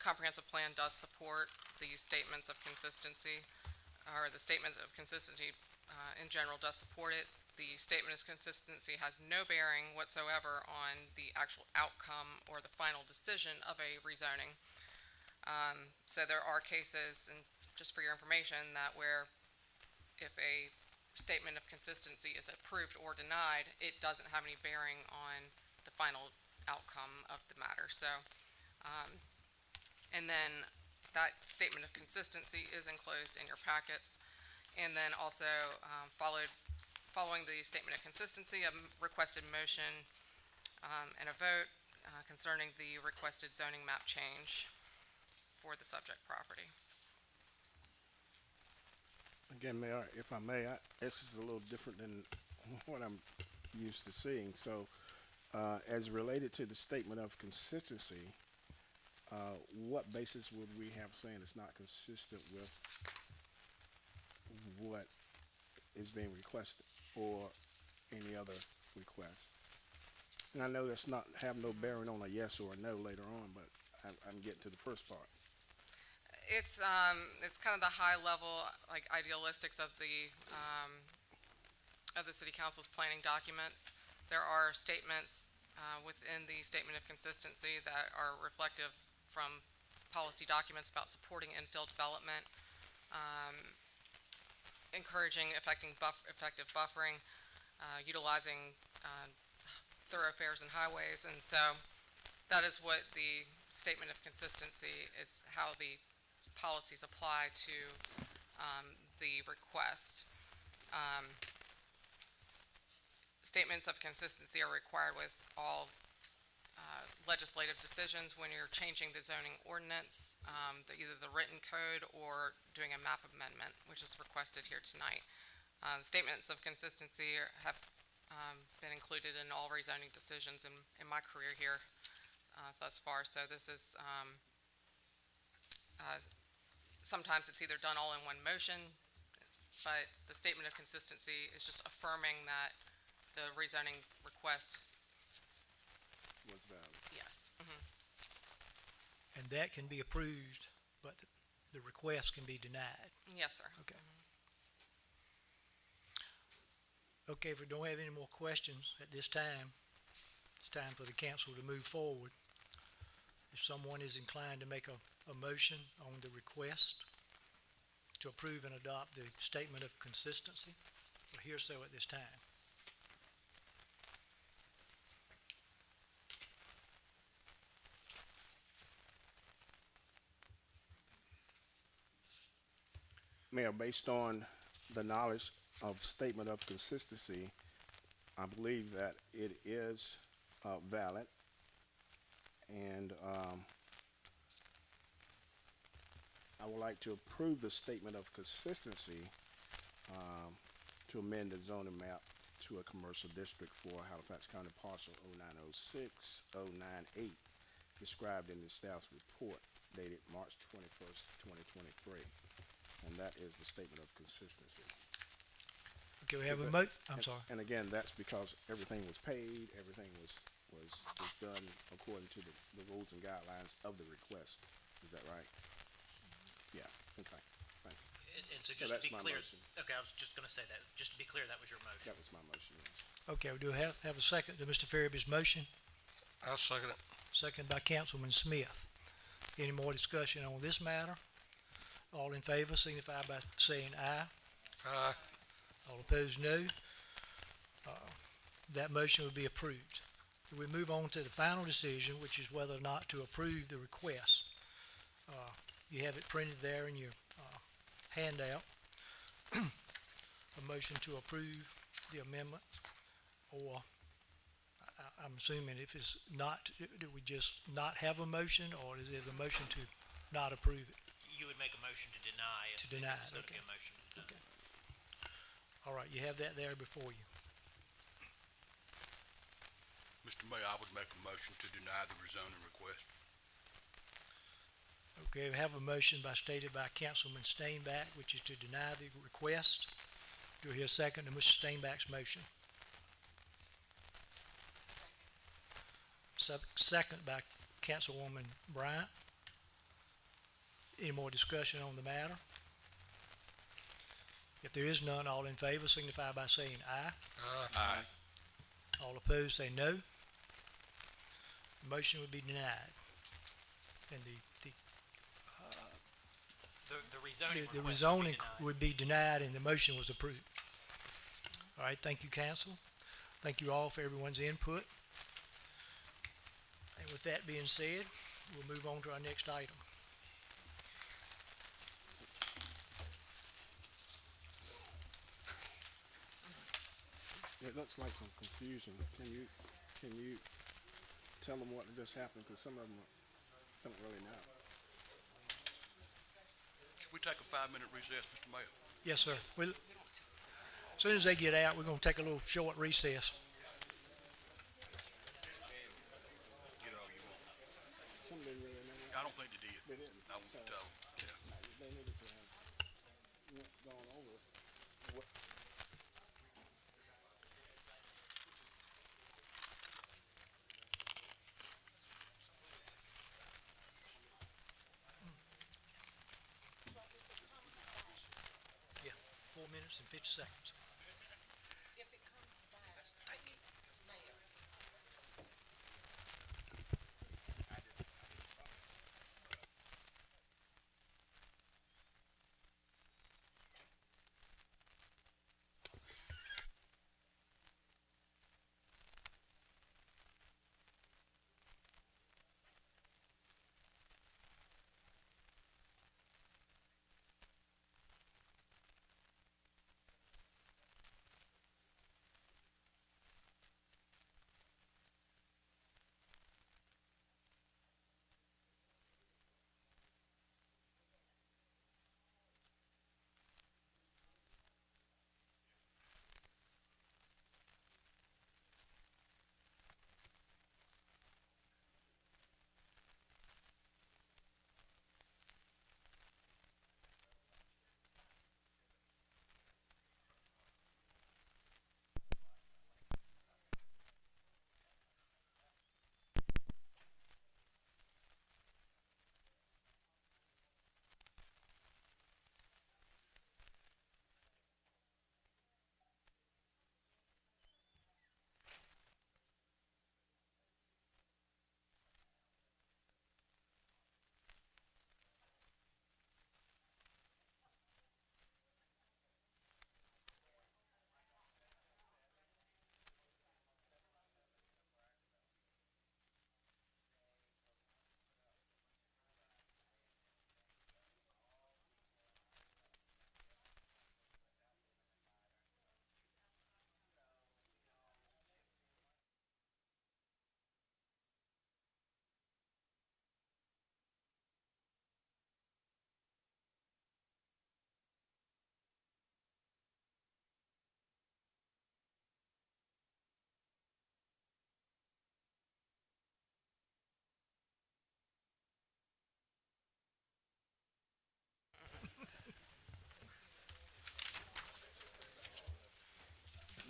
comprehensive plan does support the statements of consistency, or the statement of consistency in general does support it. The statement of consistency has no bearing whatsoever on the actual outcome or the final decision of a rezoning. So there are cases, and just for your information, that where if a statement of consistency is approved or denied, it doesn't have any bearing on the final outcome of the matter. So, and then that statement of consistency is enclosed in your packets. And then also following the statement of consistency, a requested motion and a vote concerning the requested zoning map change for the subject property. Again, Mayor, if I may, this is a little different than what I'm used to seeing. So, as related to the statement of consistency, what basis would we have saying it's not consistent with what is being requested or any other request? And I know that's not have no bearing on a yes or a no later on, but I'm getting to the first part. It's kind of the high level, like, idealistics of the city council's planning documents. There are statements within the statement of consistency that are reflective from policy documents about supporting infill development, encouraging effective buffering, utilizing thoroughfares and highways, and so that is what the statement of consistency, it's how the policies apply to the request. Statements of consistency are required with all legislative decisions when you're changing the zoning ordinance, either the written code or doing a map amendment, which is requested here tonight. Statements of consistency have been included in all rezoning decisions in my career here thus far. So this is sometimes it's either done all in one motion, but the statement of consistency is just affirming that the rezoning request Was valid. yes. And that can be approved, but the request can be denied. Yes, sir. Okay. Okay, if we don't have any more questions at this time, it's time for the council to move forward. If someone is inclined to make a motion on the request to approve and adopt the statement of consistency, we'll hear so at this time. Mayor, based on the knowledge of statement of consistency, I believe that it is valid, and I would like to approve the statement of consistency to amend the zoning map to a commercial district for Halifax County parcel 0906-098, described in the staff's report dated March 21st, 2023. And that is the statement of consistency. Okay, we have a I'm sorry. And again, that's because everything was paid, everything was done according to the rules and guidelines of the request. Is that right? Yeah, okay, thank you. And so So just that's to be my clear, motion. okay, I was just gonna say that, just to be clear, that was your motion. That was my motion, yes. Okay, we do have a second to Mr. Faraby's motion, I'll second it. second by Councilman Smith. Any more discussion on this matter? All in favor signify by saying aye. Aye. All opposed, no. That motion will be approved. We move on to the final decision, which is whether or not to approve the request. You have it printed there in your handout. A motion to approve the amendment, or I'm assuming if it's not, do we just not have a motion, or is it a motion to not approve it? You would make a motion to deny if To deny it's it, gonna be okay. a motion to deny. Okay. All right, you have that there before you. Mr. Mayor, I would make a motion to deny the rezoning request. Okay, we have a motion stated by Councilman Steinbach, which is to deny the request. Do I hear a second to Mr. Steinbach's motion? Second by Councilwoman Bryant. Any more discussion on the matter? If there is none, all in favor signify by saying aye. Aye. All opposed say no. The motion would be denied. And the The rezoning the request would be rezoning denied. would be denied and the motion was approved. All right, thank you, council. Thank you all for everyone's input. And with that being said, we'll move on to our next item. It looks like some confusion. Can you tell them what just happened, because some of them don't really know. We take a 5-minute recess, Mr. Mayor. Yes, sir. As soon as they get out, we're gonna take a little short recess. Get all you want. Some didn't really know. I don't think they did. They didn't. I wouldn't So, tell them, yeah. they needed to have gone over what. Yeah, 4 minutes and 50 seconds. If it comes back, Mayor,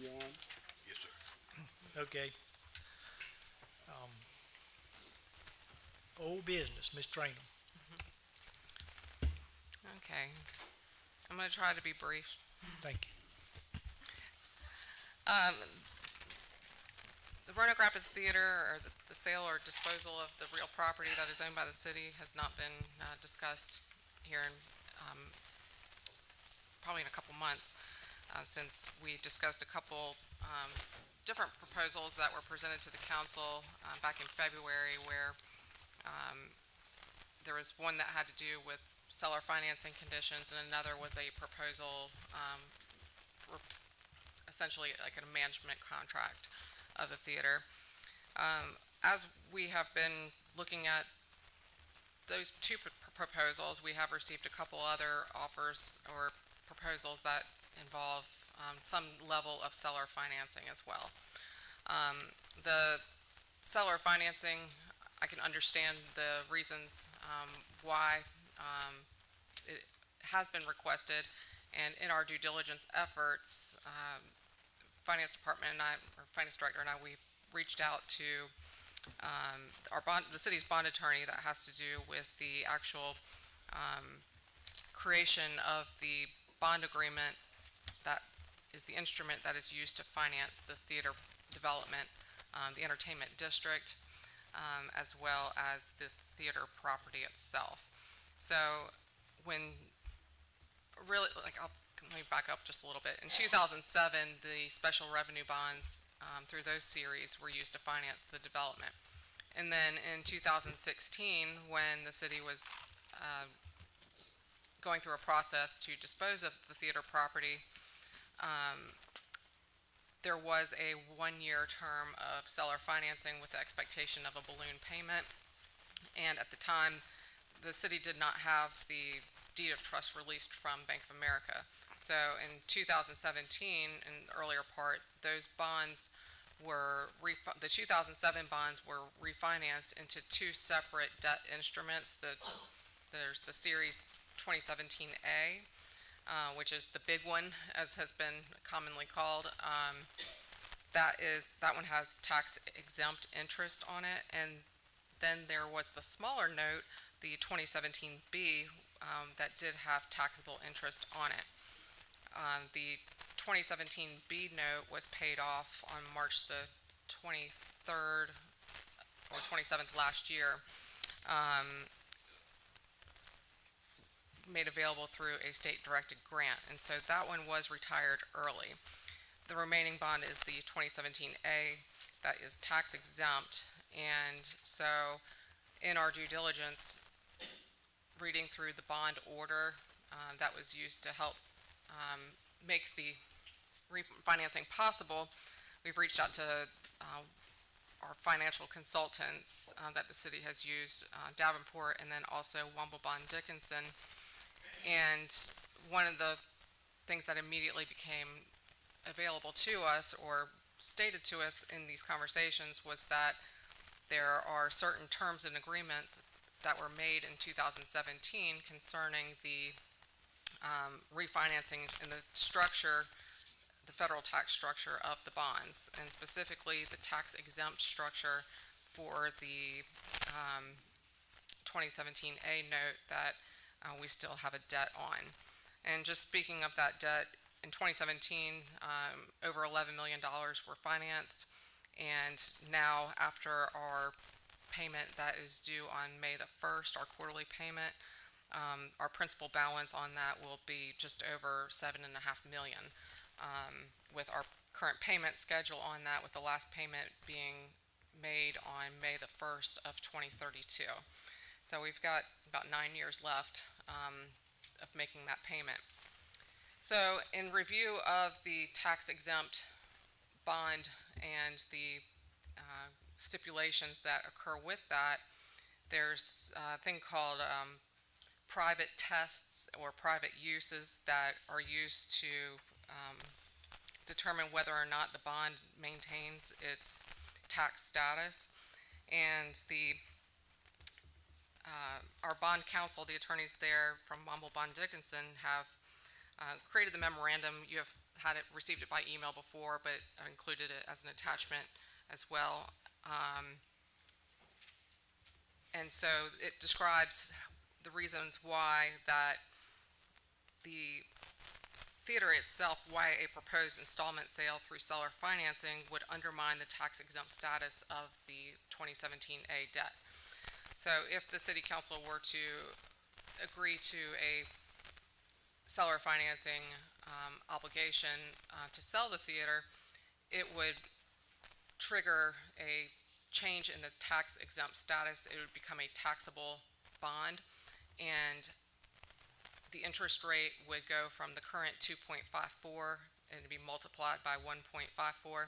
You on? Yes, sir. Okay. Old business, Ms. Trainer. Okay. I'm gonna try to be brief. Thank you. The Roanoke Rapids Theater, or the sale or disposal of the real property that is owned by the city, has not been discussed here in, probably in a couple months, since we discussed a couple different proposals that were presented to the council back in February, where there was one that had to do with seller financing conditions, and another was a proposal for essentially like a management contract of the theater. As we have been looking at those two proposals, we have received a couple other offers or proposals that involve some level of seller financing as well. The seller financing, I can understand the reasons why it has been requested, and in our due diligence efforts, Finance Department and I, or Finance Director and I, we reached out to the city's bond attorney that has to do with the actual creation of the bond agreement that is the instrument that is used to finance the theater development, the entertainment district, as well as the theater property itself. So when really, let me back up just a little bit. In 2007, the special revenue bonds through those series were used to finance the development. And then in 2016, when the city was going through a process to dispose of the theater property, there was a one-year term of seller financing with the expectation of a balloon payment. And at the time, the city did not have the deed of trust released from Bank of America. So in 2017, in the earlier part, those bonds were, the 2007 bonds were refinanced into two separate debt instruments. There's the Series 2017A, which is the big one, as has been commonly called. That one has tax exempt interest on it, and then there was the smaller note, the 2017B, that did have taxable interest on it. The 2017B note was paid off on March the 23rd or 27th last year, made available through a state-directed grant, and so that one was retired early. The remaining bond is the 2017A that is tax exempt, and so in our due diligence, reading through the bond order that was used to help make the refinancing possible, we've reached out to our financial consultants that the city has used, Davenport, and then also Womble Bond Dickinson. And one of the things that immediately became available to us or stated to us in these conversations was that there are certain terms and agreements that were made in 2017 concerning the refinancing and the structure, the federal tax structure of the bonds, and specifically the tax exempt structure for the 2017A note that we still have a debt on. And just speaking of that debt, in 2017, over $11 million were financed, and now after our payment that is due on May the 1st, our quarterly payment, our principal balance on that will be just over $7.5 million, with our current payment schedule on that, with the last payment being made on May the 1st of 2032. So we've got about 9 years left of making that payment. So in review of the tax exempt bond and the stipulations that occur with that, there's a thing called private tests or private uses that are used to determine whether or not the bond maintains its tax status. And our bond counsel, the attorneys there from Womble Bond Dickinson, have created the memorandum. You have received it by email before, but I included it as an attachment as well. And so it describes the reasons why that the theater itself, why a proposed installment sale through seller financing would undermine the tax exempt status of the 2017A debt. So if the city council were to agree to a seller financing obligation to sell the theater, it would trigger a change in the tax exempt status. It would become a taxable bond, and the interest rate would go from the current 2.54 and be multiplied by 1.54,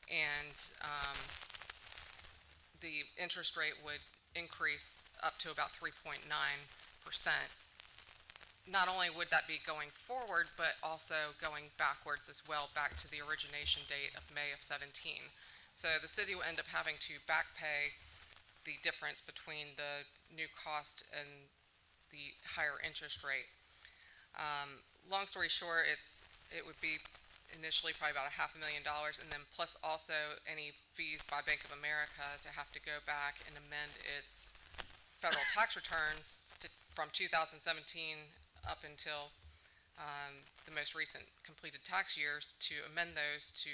and the interest rate would increase up to about 3.9%. Not only would that be going forward, but also going backwards as well, back to the origination date of May of 17. So the city will end up having to back pay the difference between the new cost and the higher interest rate. Long story short, it would be initially probably about $500,000, and then plus also any fees by Bank of America to have to go back and amend its federal tax returns from 2017 up until the most recent completed tax years, to amend those to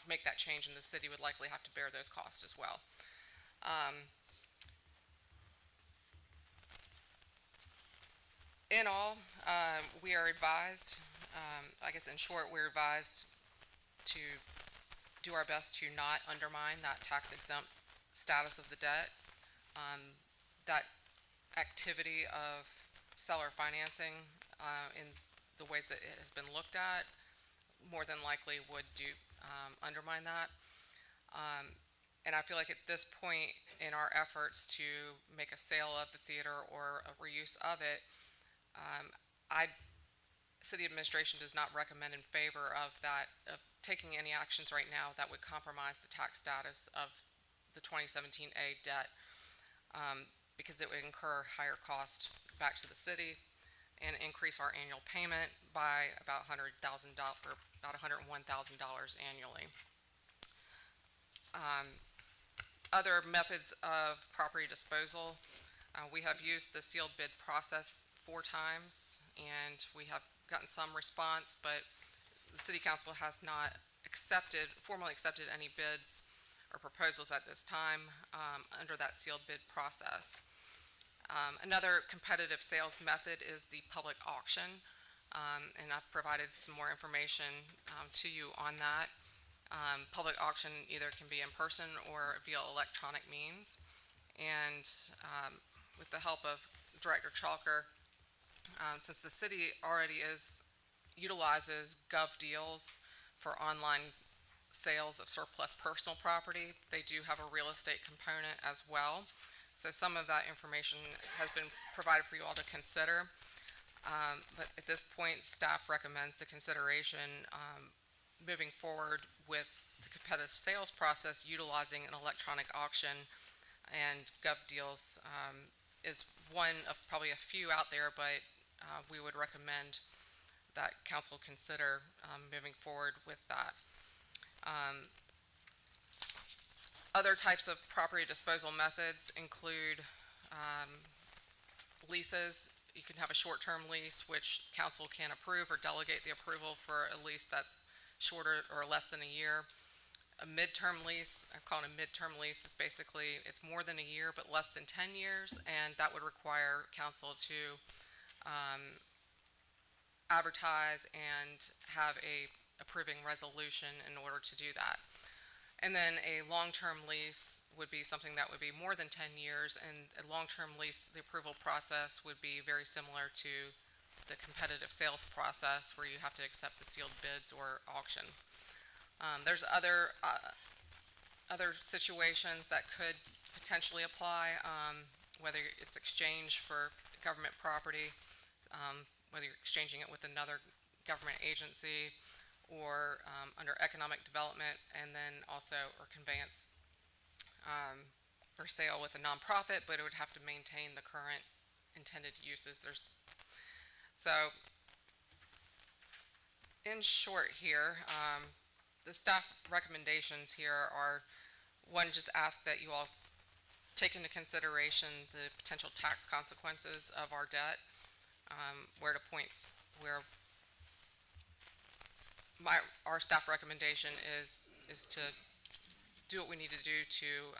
make that change, and the city would likely have to bear those costs as well. In all, we are advised, I guess in short, we're advised to do our best to not undermine that tax exempt status of the debt. That activity of seller financing in the ways that it has been looked at more than likely would do undermine that. And I feel like at this point in our efforts to make a sale of the theater or a reuse of it, I city administration does not recommend in favor of that, of taking any actions right now that would compromise the tax status of the 2017A debt, because it would incur higher cost back to the city and increase our annual payment by about $100,000, or about $101,000 annually. Other methods of property disposal, we have used the sealed bid process 4 times, and we have gotten some response, but the city council has not formally accepted any bids or proposals at this time under that sealed bid process. Another competitive sales method is the public auction, and I've provided some more information to you on that. Public auction either can be in person or via electronic means, and with the help of Director Chalker, since the city already utilizes GovDeals for online sales of surplus personal property, they do have a real estate component as well. So some of that information has been provided for you all to consider. But at this point, staff recommends the consideration moving forward with the competitive sales process utilizing an electronic auction, and GovDeals is one of probably a few out there, but we would recommend that council consider moving forward with that. Other types of property disposal methods include leases. You can have a short-term lease, which council can approve or delegate the approval for a lease that's shorter or less than a year. A midterm lease, I call it a midterm lease, is basically, it's more than a year but less than 10 years, and that would require council to advertise and have a approving resolution in order to do that. And then a long-term lease would be something that would be more than 10 years, and a long-term lease, the approval process would be very similar to the competitive sales process, where you have to accept the sealed bids or auctions. There's other situations that could potentially apply, whether it's exchange for government property, whether you're exchanging it with another government agency, or under economic development, and then also or conveyance or sale with a nonprofit, but it would have to maintain the current intended uses. So in short here, the staff recommendations here are, one, just ask that you all take into consideration the potential tax consequences of our debt, where our staff recommendation is to do what we need to do to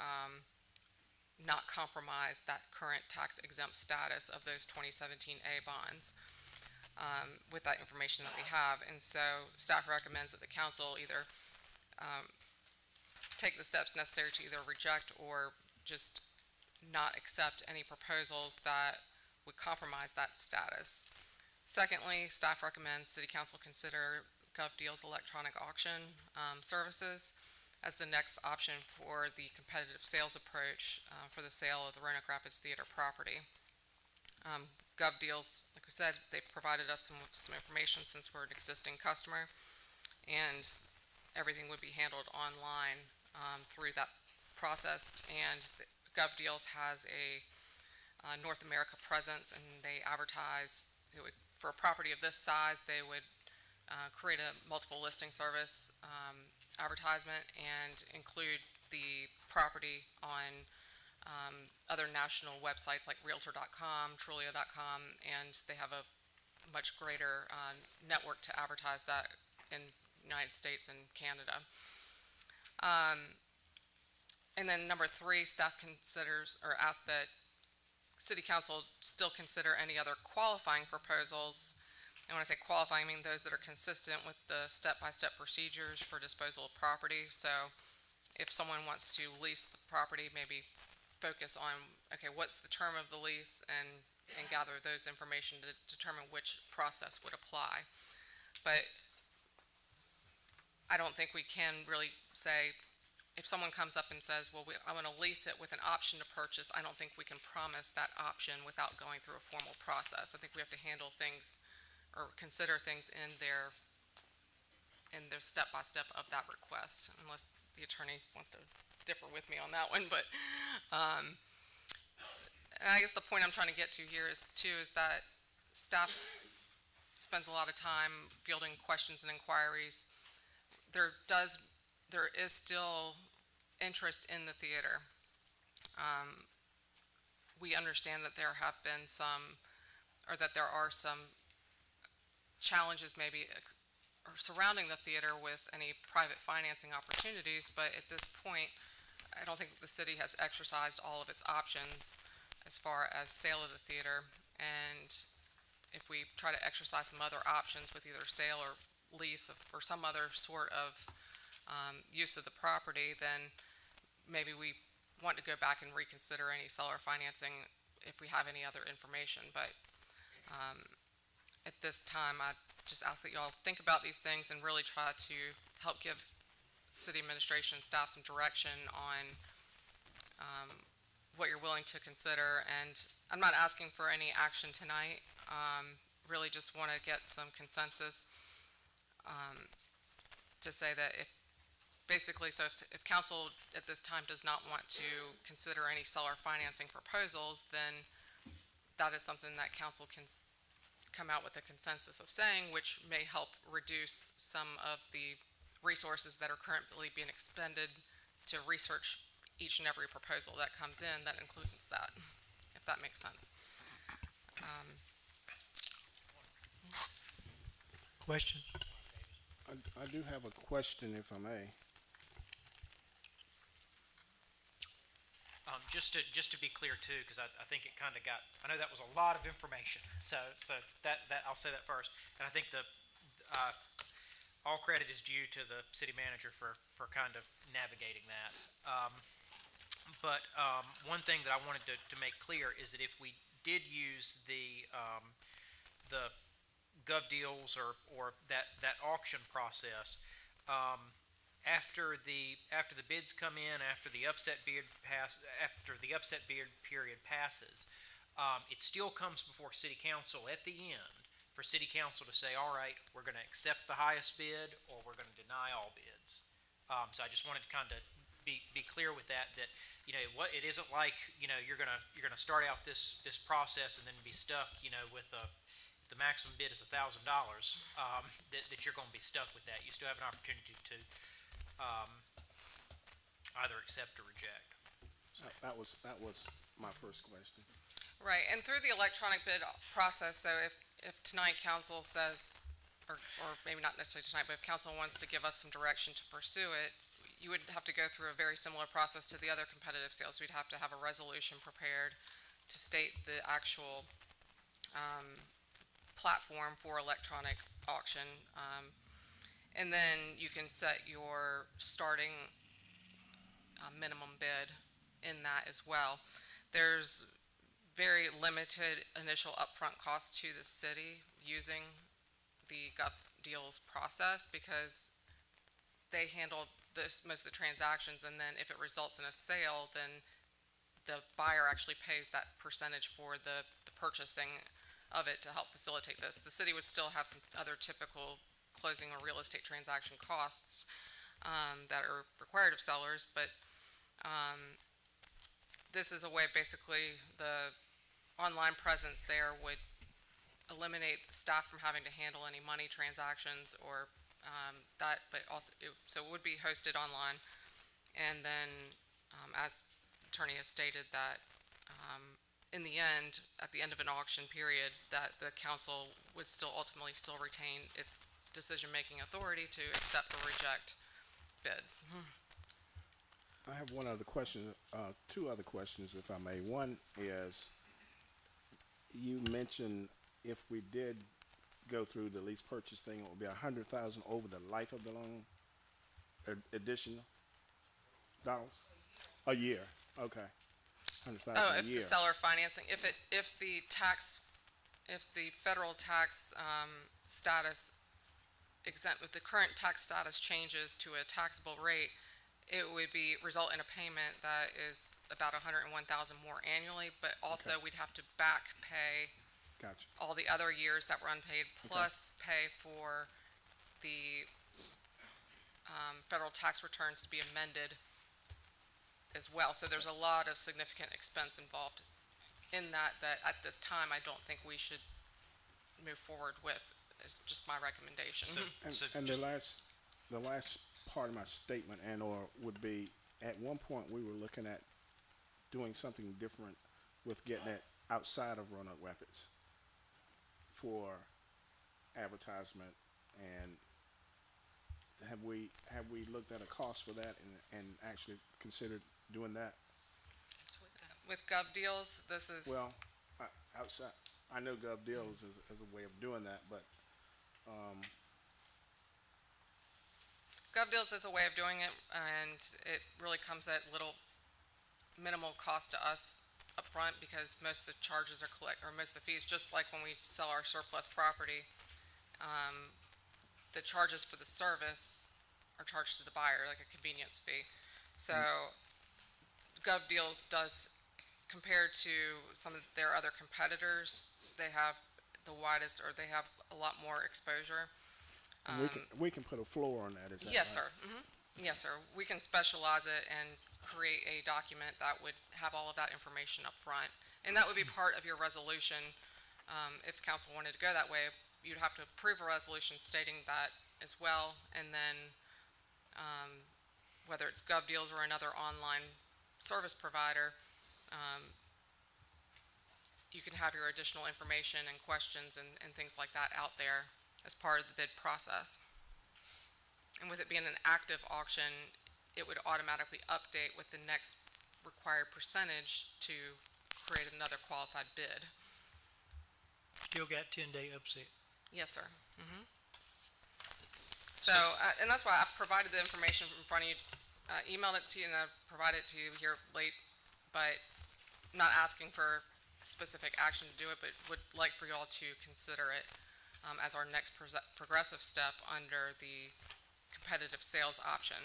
not compromise that current tax exempt status of those 2017A bonds with that information that we have. And so staff recommends that the council either take the steps necessary to either reject or just not accept any proposals that would compromise that status. Secondly, staff recommends City Council consider GovDeals electronic auction services as the next option for the competitive sales approach for the sale of the Roanoke Rapids Theater property. GovDeals, like we said, they provided us some information since we're an existing customer, and everything would be handled online through that process. And GovDeals has a North America presence, and they advertise. For a property of this size, they would create a multiple listing service advertisement and include the property on other national websites like Realtor.com, Trulio.com, and they have a much greater network to advertise that in the United States and Canada. And then number 3, staff considers or asks that City Council still consider any other qualifying proposals. And when I say qualifying, I mean those that are consistent with the step-by-step procedures for disposal of property. So if someone wants to lease the property, maybe focus on, okay, what's the term of the lease, and gather those information to determine which process would apply. But I don't think we can really say, if someone comes up and says, well, I want to lease it with an option to purchase, I don't think we can promise that option without going through a formal process. I think we have to handle things or consider things in their step-by-step of that request, unless the attorney wants to differ with me on that one. But and I guess the point I'm trying to get to here is that staff spends a lot of time fielding questions and inquiries. There is still interest in the theater. We understand that there have been that there are some challenges maybe surrounding the theater with any private financing opportunities, but at this point, I don't think the city has exercised all of its options as far as sale of the theater. And if we try to exercise some other options with either sale or lease or some other sort of use of the property, then maybe we want to go back and reconsider any seller financing if we have any other information. But at this time, I just ask that y'all think about these things and really try to help give city administration staff some direction on what you're willing to consider. And I'm not asking for any action tonight. Really just want to get some consensus to say that if council at this time does not want to consider any seller financing proposals, then that is something that council can come out with a consensus of saying, which may help reduce some of the resources that are currently being expended to research each and every proposal that comes in that includes that, if that makes sense. Question? I do have a question, if I may. Just to be clear too, because I think it kind of I know that was a lot of information. So that I'll say that first. And I think all credit is due to the city manager for kind of navigating that. But one thing that I wanted to make clear is that if we did use the gov deals or that auction process, after the bids come in, after the upset bid period passes, it still comes before city council at the end for city council to say, all right, we're going to accept the highest bid or we're going to deny all bids. So I just wanted to kind of be clear with that it isn't like you're gonna start out this process and then be stuck with the maximum bid is $1,000 that you're going to be stuck with that. You still have an opportunity to either accept or reject. That was my first question. Right, and through the electronic bid process, so if tonight council says, or maybe not necessarily tonight, but if council wants to give us some direction to pursue it, you would have to go through a very similar process to the other competitive sales. We'd have to have a resolution prepared to state the actual platform for electronic auction. And then you can set your starting minimum bid in that as well. There's very limited initial upfront cost to the city using the gov deals process because they handle most of the transactions, and then if it results in a sale, then the buyer actually pays that percentage for the purchasing of it to help facilitate this. The city would still have some other typical closing or real estate transaction costs that are required of sellers, but this is a way, basically, the online presence there would eliminate staff from having to handle any money transactions or but also so it would be hosted online. And then as attorney has stated, that in the end, at the end of an auction period, that the council would ultimately retain its decision-making authority to accept or reject bids. I have one other question, two other questions, if I may. One is, you mentioned if we did go through the lease purchase thing, it would be $100,000 over the life of the loan, additional dollars? A year, okay. $100,000 a If year. the seller financing, if the federal tax status exempt, if the current tax status changes to a taxable rate, it would result in a payment that is about 101,000 more annually, but also Okay. we'd have to back pay Gotcha. all the other years that were unpaid, plus pay for the federal tax returns to be amended as well. So there's a lot of significant expense involved in that at this time, I don't think we should move forward with. It's just my recommendation. And the last part of my statement and/or would be, at one point, we were looking at doing something different with getting it outside of Roanoke Rapids for advertisement, and have we looked at a cost for that and actually considered doing that? With Gov Deals, this is. Well, outside, I know Gov Deals is a way of doing that, but, Gov Deals is a way of doing it, and it really comes at minimal cost to us up front, because most of the charges are most of the fees, just like when we sell our surplus property, the charges for the service are charged to the buyer, like a convenience fee. So Gov Deals does, compared to some of their other competitors, they have the widest, or they have a lot more exposure. we can put a floor on that, is that Yes, right? sir. Yes, sir. We can specialize it and create a document that would have all of that information up front. And that would be part of your resolution. If council wanted to go that way, you'd have to approve a resolution stating that as well. And then, whether it's Gov Deals or another online service provider, you can have your additional information and questions and things like that out there as part of the bid process. And with it being an active auction, it would automatically update with the next required percentage to create another qualified bid. Still got 10-day upset. Yes, sir. So, and that's why I provided the information in front of you, emailed it to you, and I provided it to you here late, but I'm not asking for specific action to do it, but would like for you all to consider it as our next progressive step under the competitive sales option.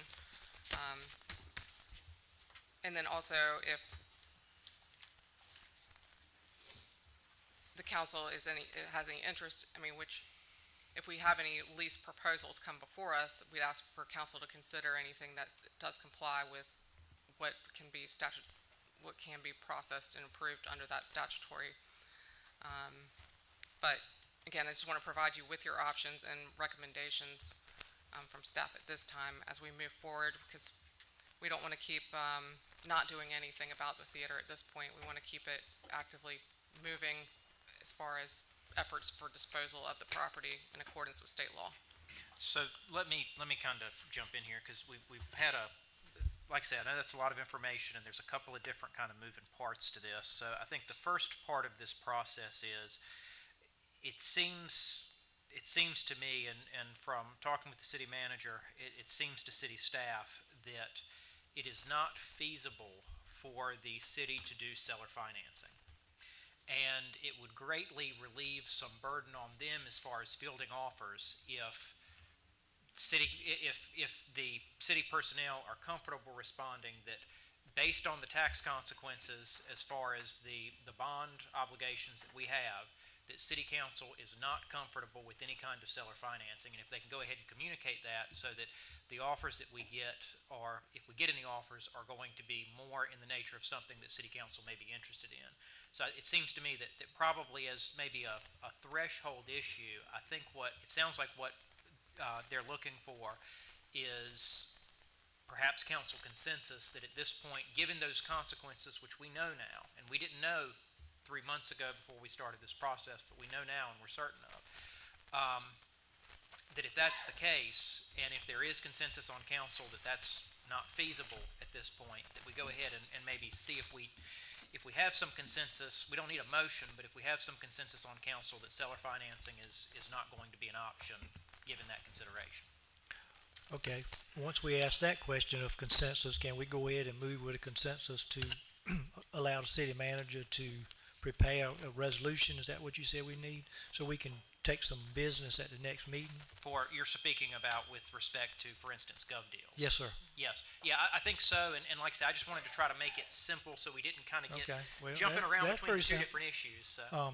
And then also, if the council has any interest, if we have any lease proposals come before us, we'd ask for council to consider anything that does comply with what can be processed and approved under that statutory. But again, I just want to provide you with your options and recommendations from staff at this time as we move forward, because we don't want to keep not doing anything about the theater at this point. We want to keep it actively moving as far as efforts for disposal of the property in accordance with state law. So let me kind of jump in here, because we've had like I said, I know that's a lot of information, and there's a couple of different kind of moving parts to this. So I think the first part of this process is, it seems to me, and from talking with the city manager, it seems to city staff that it is not feasible for the city to do seller financing. And it would greatly relieve some burden on them as far as fielding offers if the city personnel are comfortable responding that, based on the tax consequences as far as the bond obligations that we have, that city council is not comfortable with any kind of seller financing, and if they can go ahead and communicate that, so that the offers that we get, or if we get any offers, are going to be more in the nature of something that city council may be interested in. So it seems to me that probably as maybe a threshold issue, I think it sounds like what they're looking for is perhaps council consensus that at this point, given those consequences, which we know now, and we didn't know 3 months ago before we started this process, but we know now and we're certain of, that if that's the case, and if there is consensus on council that that's not feasible at this point, that we go ahead and maybe see if we have some consensus. We don't need a motion, but if we have some consensus on council that seller financing is not going to be an option, given that consideration. Okay, once we ask that question of consensus, can we go ahead and move with a consensus to allow the city manager to prepare a resolution, is that what you said we need? So we can take some business at the next meeting? For, you're speaking about with respect to, for instance, gov deals? Yes, sir. Yes, yeah, I think so, and like I said, I just wanted to try to make it simple so we didn't kind of get Okay, well, jumping around that's between the pretty two simple. different issues, so.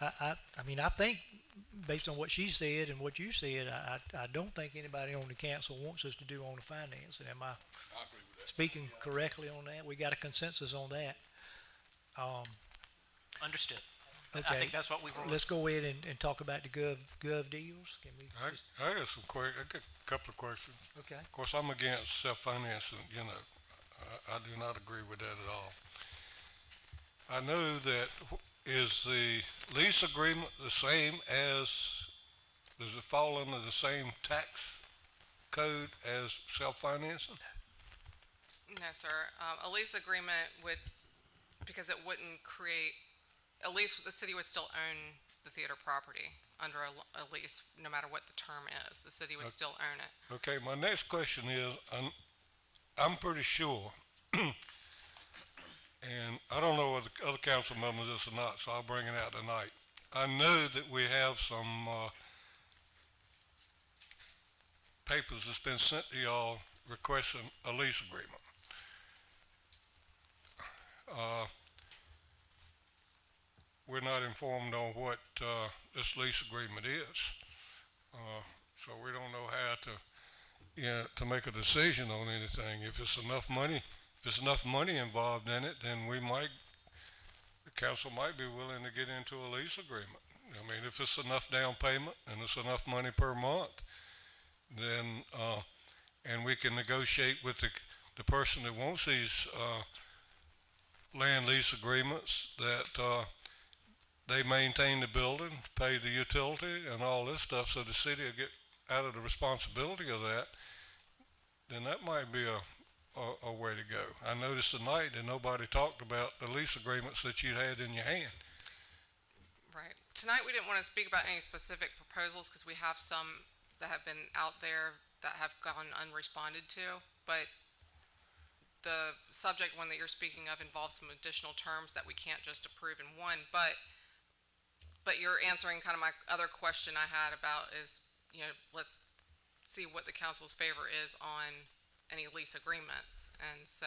I mean, I think, based on what she said and what you said, I don't think anybody on the council wants us to do on the finance. Am I I agree with that. speaking correctly on that? We got a consensus on that. Understood. I Okay. think that's what we were. Let's go ahead and talk about the gov deals. Can we? I got I got a couple of questions. Okay. Of course, I'm against self-financing, I do not agree with that at all. I know that, is the lease agreement the same as, does it fall under the same tax code as self-financing? No, sir. A lease agreement would, because it wouldn't create, at least the city would still own the theater property under a lease, no matter what the term is. The city would still own it. Okay, my next question is, I'm pretty sure, and I don't know whether the other council members this or not, so I'll bring it out tonight. I know that we have some, papers that's been sent to y'all requesting a lease agreement. We're not informed on what, this lease agreement is. So we don't know how to make a decision on anything. If it's enough money involved in it, then the council might be willing to get into a lease agreement. I mean, if it's enough down payment and it's enough money per month, then, and we can negotiate with the person that wants these, land lease agreements that, they maintain the building, pay the utility and all this stuff, so the city will get out of the responsibility of that, then that might be a way to go. I noticed tonight that nobody talked about the lease agreements that you had in your hand. Right. Tonight, we didn't want to speak about any specific proposals because we have some that have been out there that have gone unresponded to, but the subject one that you're speaking of involves some additional terms that we can't just approve in one, but you're answering kind of my other question I had about is, let's see what the council's favor is on any lease agreements, and so.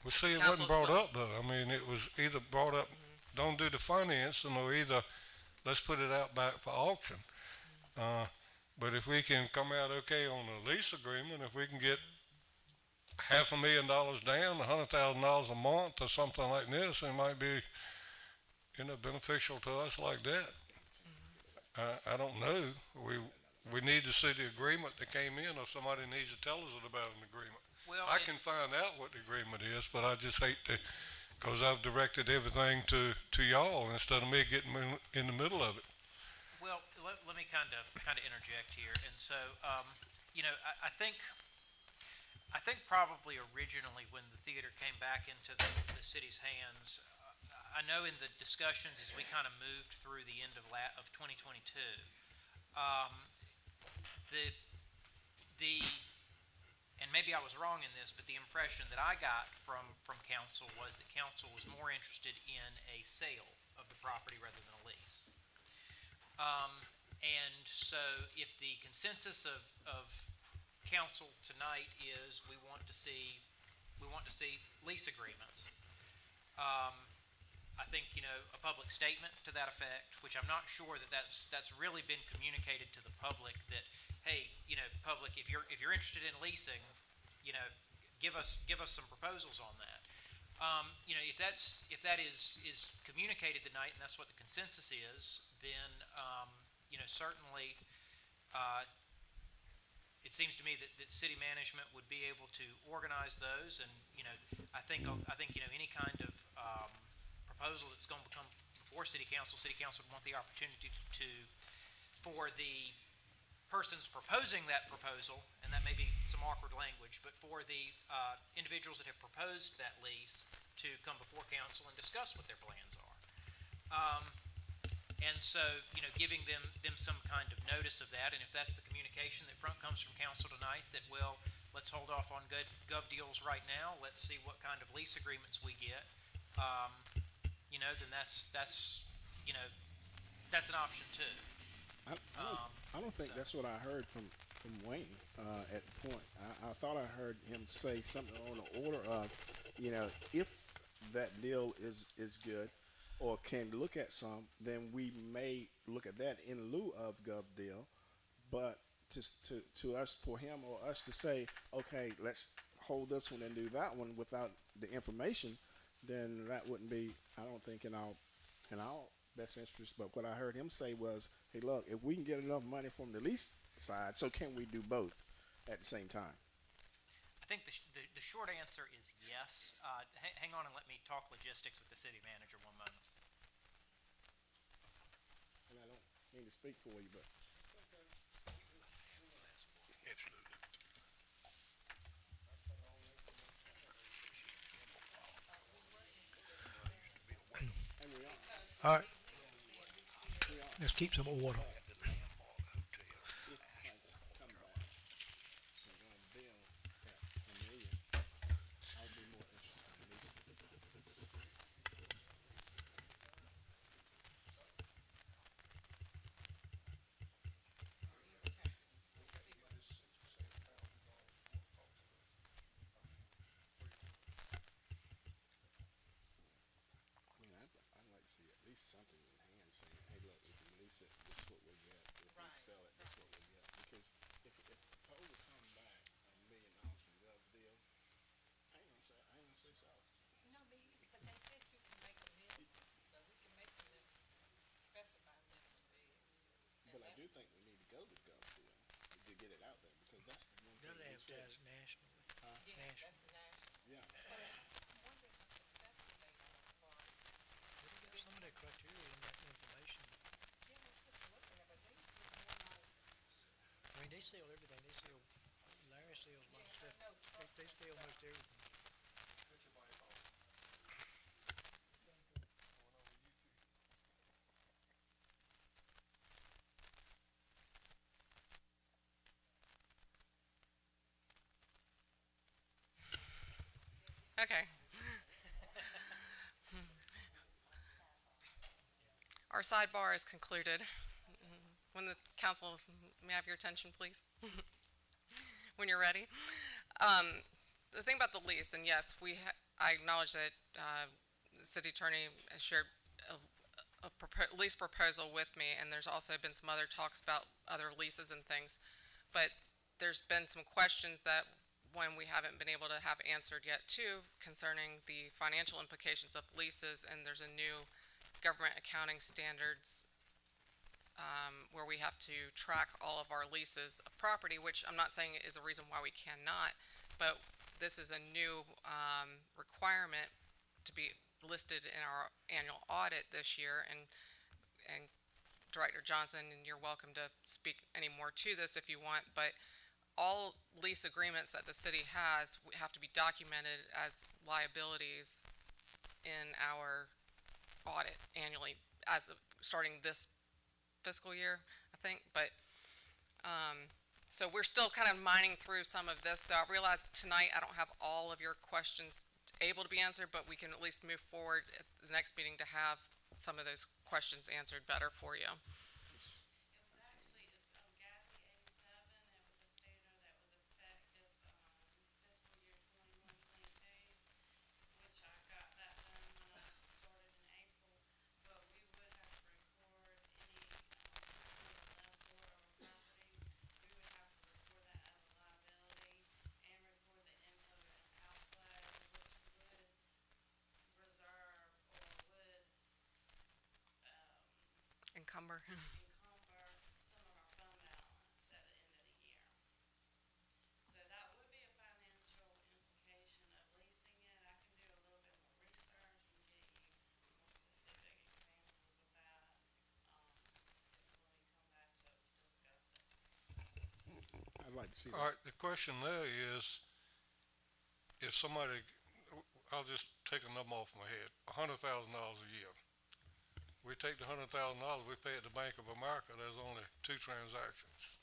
Well, see, it wasn't brought up though. I mean, it was either brought up, don't do the financing, or either let's put it out back for auction. But if we can come out okay on the lease agreement, if we can get $500,000 down, $100,000 a month or something like this, it might be, beneficial to us like that. I don't know. We need to see the agreement that came in, or somebody needs to tell us about an agreement. Well, I can find out what the agreement is, but I just hate to, because I've directed everything to y'all instead of me getting in the middle of it. Well, let me kind of interject here, and so, I think probably originally when the theater came back into the city's hands, I know in the discussions as we kind of moved through the end of 2022, and maybe I was wrong in this, but the impression that I got from council was that council was more interested in a sale of the property rather than a lease. And so if the consensus of council tonight is we want to see lease agreements, I think, a public statement to that effect, which I'm not sure that's really been communicated to the public, that, hey, public, if you're interested in leasing, give us some proposals on that. If that is communicated tonight, and that's what the consensus is, then, certainly, it seems to me that city management would be able to organize those, and, I think, any kind of, proposal that's going to come before city council would want the opportunity for the persons proposing that proposal, and that may be some awkward language, but for the individuals that have proposed that lease to come before council and discuss what their plans are. And so, giving them some kind of notice of that, and if that's the communication that comes from council tonight, that, well, let's hold off on gov deals right now, let's see what kind of lease agreements we get. then that's, that's an option too. I don't think So- that's what I heard from Wayne, at the point. I thought I heard him say something on the order of, if that deal is good or can look at some, then we may look at that in lieu of gov deal. But to us, for him or us to say, okay, let's hold this one and do that one without the information, then that wouldn't be, I don't think, in our best interest. But what I heard him say was, hey, look, if we can get enough money from the lease side, so can we do both at the same time? I think the short answer is yes. Hang on and let me talk logistics with the city manager one moment. And I don't mean to speak for you, but Absolutely. and we are. All right, let's keep some order. If prices come back and gonna bill at $1 million, I'll be more interested in leasing. I mean, I'd like to see at least something in hand saying, hey, look, if you lease it, this is what we'll get. If we sell it, this is what we'll get. Because if Poe would come back $1 million from Gov deal, I ain't gonna say so. No, but they said you can make a minimum, so we can make the minimum, specify minimum bid. But I do think we need to go to Gov deal to get it out there, because that's the one thing Gotta we said. advertise nationally. Yeah, National. that's national. Yeah. But I'm wondering how successful they are as far as, But they got some of that criteria in that information. yeah, I was just looking at, but they used to be more like, I mean, they sell everything. They sell, Larry sells a lot of yeah, stuff. I know trucks They and sell stuff. most everything. Okay. Our sidebar is concluded. When the council, may I have your attention, please? When you're ready. The thing about the lease, and yes, I acknowledge that the city attorney has shared a lease proposal with me, and there's also been some other talks about other leases and things. But there's been some questions that when we haven't been able to have answered yet too, concerning the financial implications of leases, and there's a new government accounting standards where we have to track all of our leases of property, which I'm not saying is a reason why we cannot, but this is a new requirement to be listed in our annual audit this year, and Director Johnson, and you're welcome to speak any more to this if you want, but all lease agreements that the city has have to be documented as liabilities in our audit annually as of starting this fiscal year, I think. But so we're still kind of mining through some of this. So I realize tonight I don't have all of your questions able to be answered, but we can at least move forward at the next meeting to have some of those questions answered better for you. It was actually, it's GASB 87, and it was a standard that was effective fiscal year 21-22, which I got that done when I started in April. But we would have to record any lessor or property. We would have to record that as a liability and record the inflow and outflow, which would reserve or would Encumber. encumber some of our fund balance at the end of the year. So that would be a financial implication of leasing it. I can do a little bit more research and get you more specific examples of that, when we come back to discuss it. I'd like to see All that. right, the question there is, if somebody, I'll just take a number off my head, $100,000 a year. We take the $100,000, we pay it to Bank of America, there's only 2 transactions.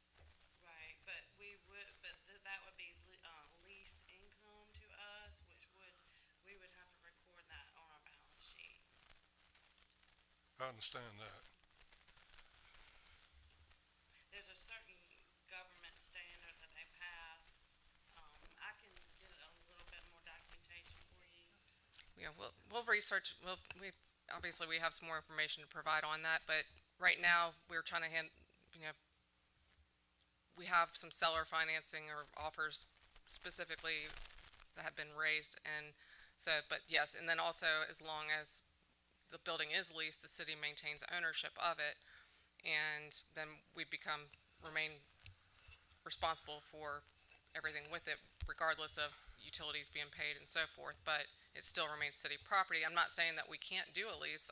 Right, but that would be lease income to us, which we would have to record that on our balance sheet. I understand that. There's a certain government standard that they passed. I can get a little bit more documentation for you. Yeah, we'll research, we, obviously we have some more information to provide on that, but right now, we're trying to you know, we have some seller financing or offers specifically that have been raised, and so, but yes, and then also, as long as the building is leased, the city maintains ownership of it, and then we remain responsible for everything with it, regardless of utilities being paid and so forth, but it still remains city property. I'm not saying that we can't do a lease.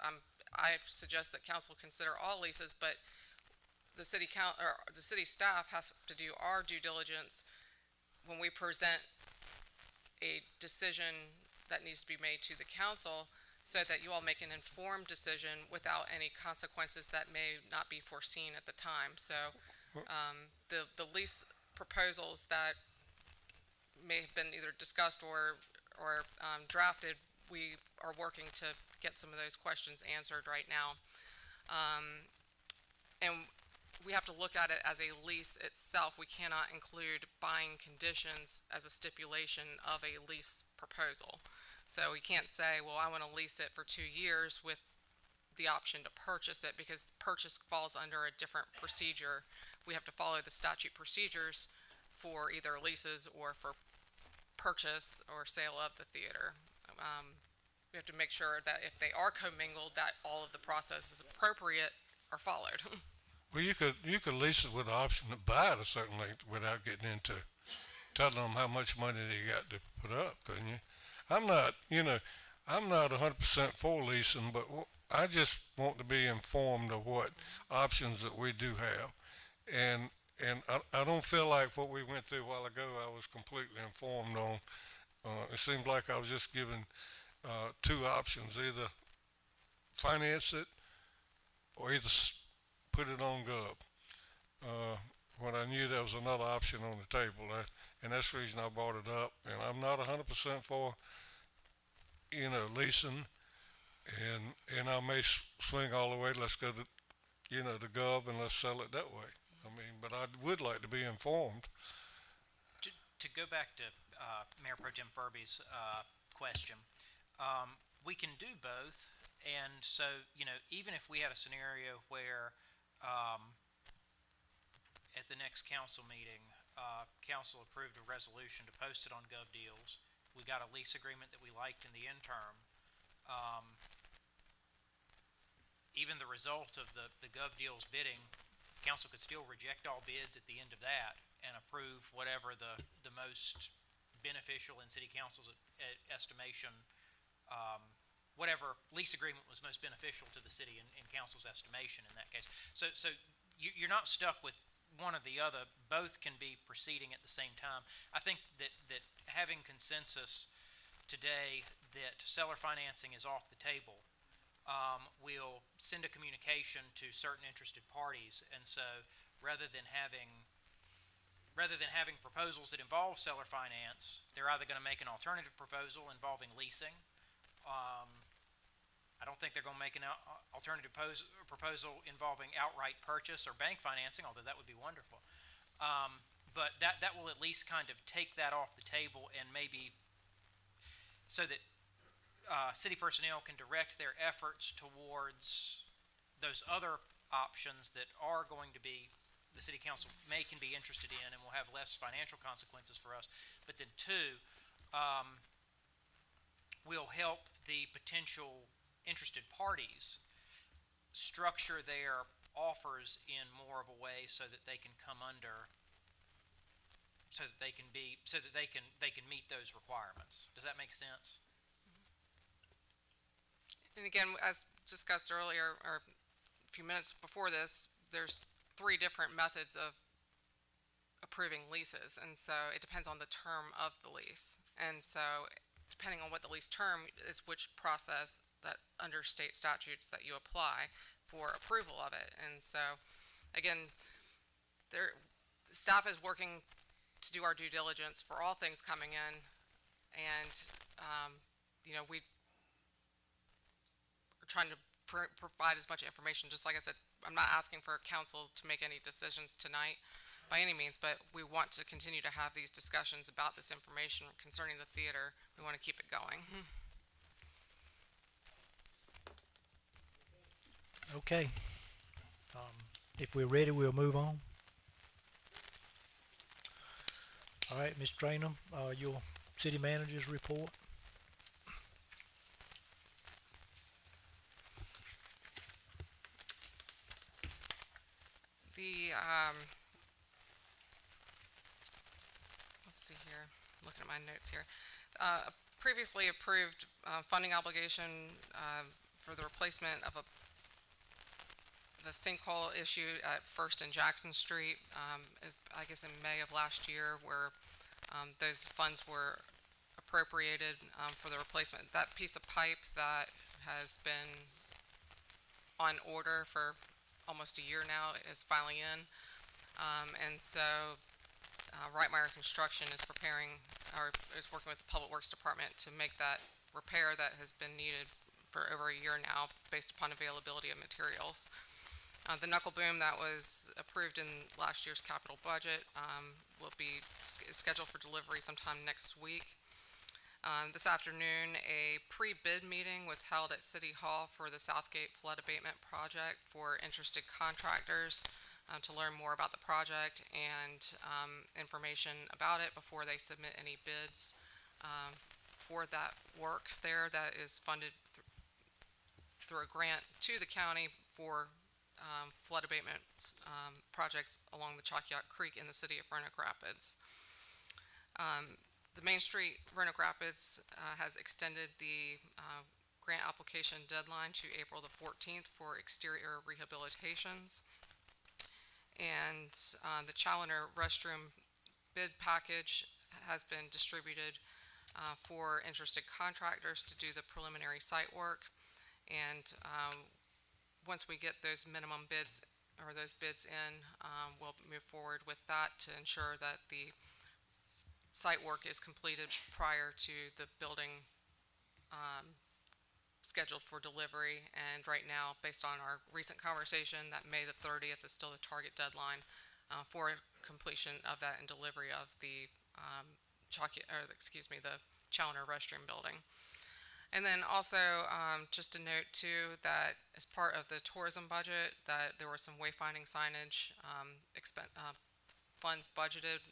I suggest that council consider all leases, but the city staff has to do our due diligence when we present a decision that needs to be made to the council, so that you all make an informed decision without any consequences that may not be foreseen at the time. So, the lease proposals that may have been either discussed or drafted, we are working to get some of those questions answered right now. And we have to look at it as a lease itself. We cannot include buying conditions as a stipulation of a lease proposal. So we can't say, well, I want to lease it for 2 years with the option to purchase it, because purchase falls under a different procedure. We have to follow the statute procedures for either leases or for purchase or sale of the theater. We have to make sure that if they are commingled, that all of the processes appropriate are followed. Well, you could lease it with the option to buy it a certain length without getting into telling them how much money they got to put up, couldn't you? I'm not, I'm not 100% for leasing, but I just want to be informed of what options that we do have. And I don't feel like what we went through a while ago, I was completely informed on. It seemed like I was just given two options: either finance it or either put it on Gov. When I knew there was another option on the table, and that's the reason I brought it up. And I'm not 100% for, leasing, and I may swing all the way. Let's go to, the Gov, and let's sell it that way. I mean, but I would like to be informed. To go back to Mayor Pro Tem Furby's question, we can do both, and so, even if we had a scenario where at the next council meeting, council approved a resolution to post it on Gov Deals, we got a lease agreement that we liked in the interim, even the result of the Gov Deals bidding, council could still reject all bids at the end of that and approve whatever the most beneficial in city council's estimation, whatever lease agreement was most beneficial to the city in council's estimation in that case. So you're not stuck with one or the other. Both can be proceeding at the same time. I think that having consensus today that seller financing is off the table will send a communication to certain interested parties, and so rather than having proposals that involve seller finance, they're either going to make an alternative proposal involving leasing. I don't think they're going to make an alternative proposal involving outright purchase or bank financing, although that would be wonderful. But that will at least kind of take that off the table, and maybe so that city personnel can direct their efforts towards those other options that are going to be, the city council can be interested in and will have less financial consequences for us. But then two, will help the potential interested parties structure their offers in more of a way so that they can come under, so that they can meet those requirements. Does that make sense? And again, as discussed earlier, or a few minutes before this, there's 3 different methods of approving leases, and so it depends on the term of the lease. And so depending on what the lease term is, which process that under state statutes that you apply for approval of it. And so again, the staff is working to do our due diligence for all things coming in, and we are trying to provide as much information. Just like I said, I'm not asking for council to make any decisions tonight by any means, but we want to continue to have these discussions about this information concerning the theater. We want to keep it going. Okay. If we're ready, we'll move on. All right, Ms. Trainum, your city manager's report. The, let's see here, looking at my notes here. Previously approved funding obligation for the replacement of the sinkhole issue at First and Jackson Street is, I guess, in May of last year, where those funds were appropriated for the replacement. That piece of pipe that has been on order for almost a year now is finally in. And so Reitmeyer Construction is preparing, or is working with the Public Works Department to make that repair that has been needed for over a year now based upon availability of materials. The knuckle boom that was approved in last year's capital budget will be scheduled for delivery sometime next week. This afternoon, a pre-bid meeting was held at City Hall for the Southgate Flood Abatement Project for interested contractors to learn more about the project and information about it before they submit any bids for that work there that is funded through a grant to the county for flood abatement projects along the Chalkyot Creek in the city of Roanoke Rapids. The Main Street Roanoke Rapids has extended the grant application deadline to April the 14th for exterior rehabilitations. And the Challoner restroom bid package has been distributed for interested contractors to do the preliminary site work. And once we get those minimum bids or those bids in, we'll move forward with that to ensure that the site work is completed prior to the building scheduled for delivery. And right now, based on our recent conversation, that May the 30th is still the target deadline for completion of that and delivery of the the Challoner restroom building. And then also, just a note too, that as part of the tourism budget, that there was some wayfinding signage funds budgeted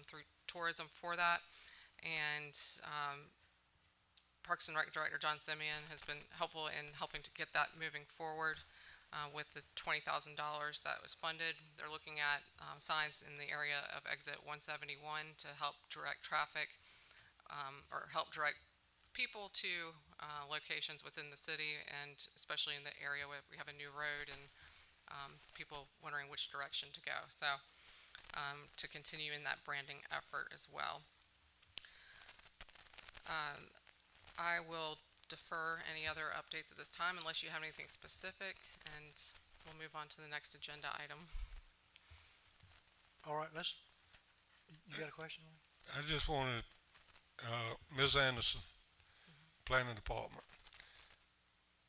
through tourism for that. And Parks and Rec Director John Simeon has been helpful in helping to get that moving forward with the $20,000 that was funded. They're looking at signs in the area of exit 171 to help direct traffic or help direct people to locations within the city, and especially in the area where we have a new road and people wondering which direction to go. So to continue in that branding effort as well. I will defer any other updates at this time unless you have anything specific, and we'll move on to the next agenda item. All right, you got a question? I just wanted, Ms. Anderson, Planning Department,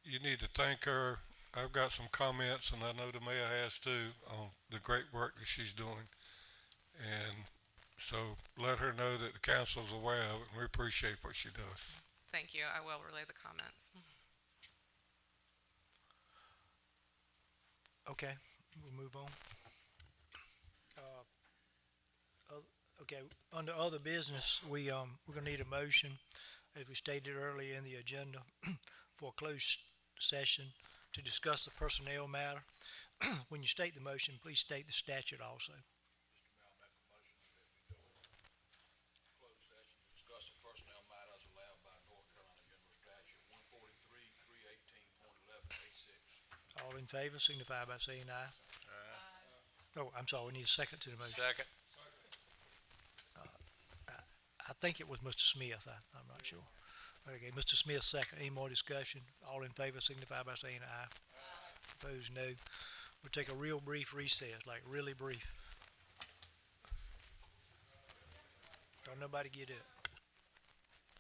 you need to thank her. I've got some comments, and I know the mayor has too, on the great work that she's doing. And so let her know that the council's aware of it, and we appreciate what she does. Thank you. I will relay the comments. Okay, we'll move on. Okay, under other business, we're gonna need a motion, as we stated earlier in the agenda, for a closed session to discuss the personnel matter. When you state the motion, please state the statute also. Mr. Mayor, I'll make a motion that we go into closed session to discuss the personnel matters allowed by North Carolina General Statute 143, 318.11A6. All in favor, signify by saying aye. Aye. Oh, I'm sorry, we need a second to the motion. Second. I think it was Mr. Smith, I'm not sure. Okay, Mr. Smith, second. Any more discussion? All in favor, signify by saying aye. Opposed, no. We'll take a real brief recess, like really brief. Don't nobody get up.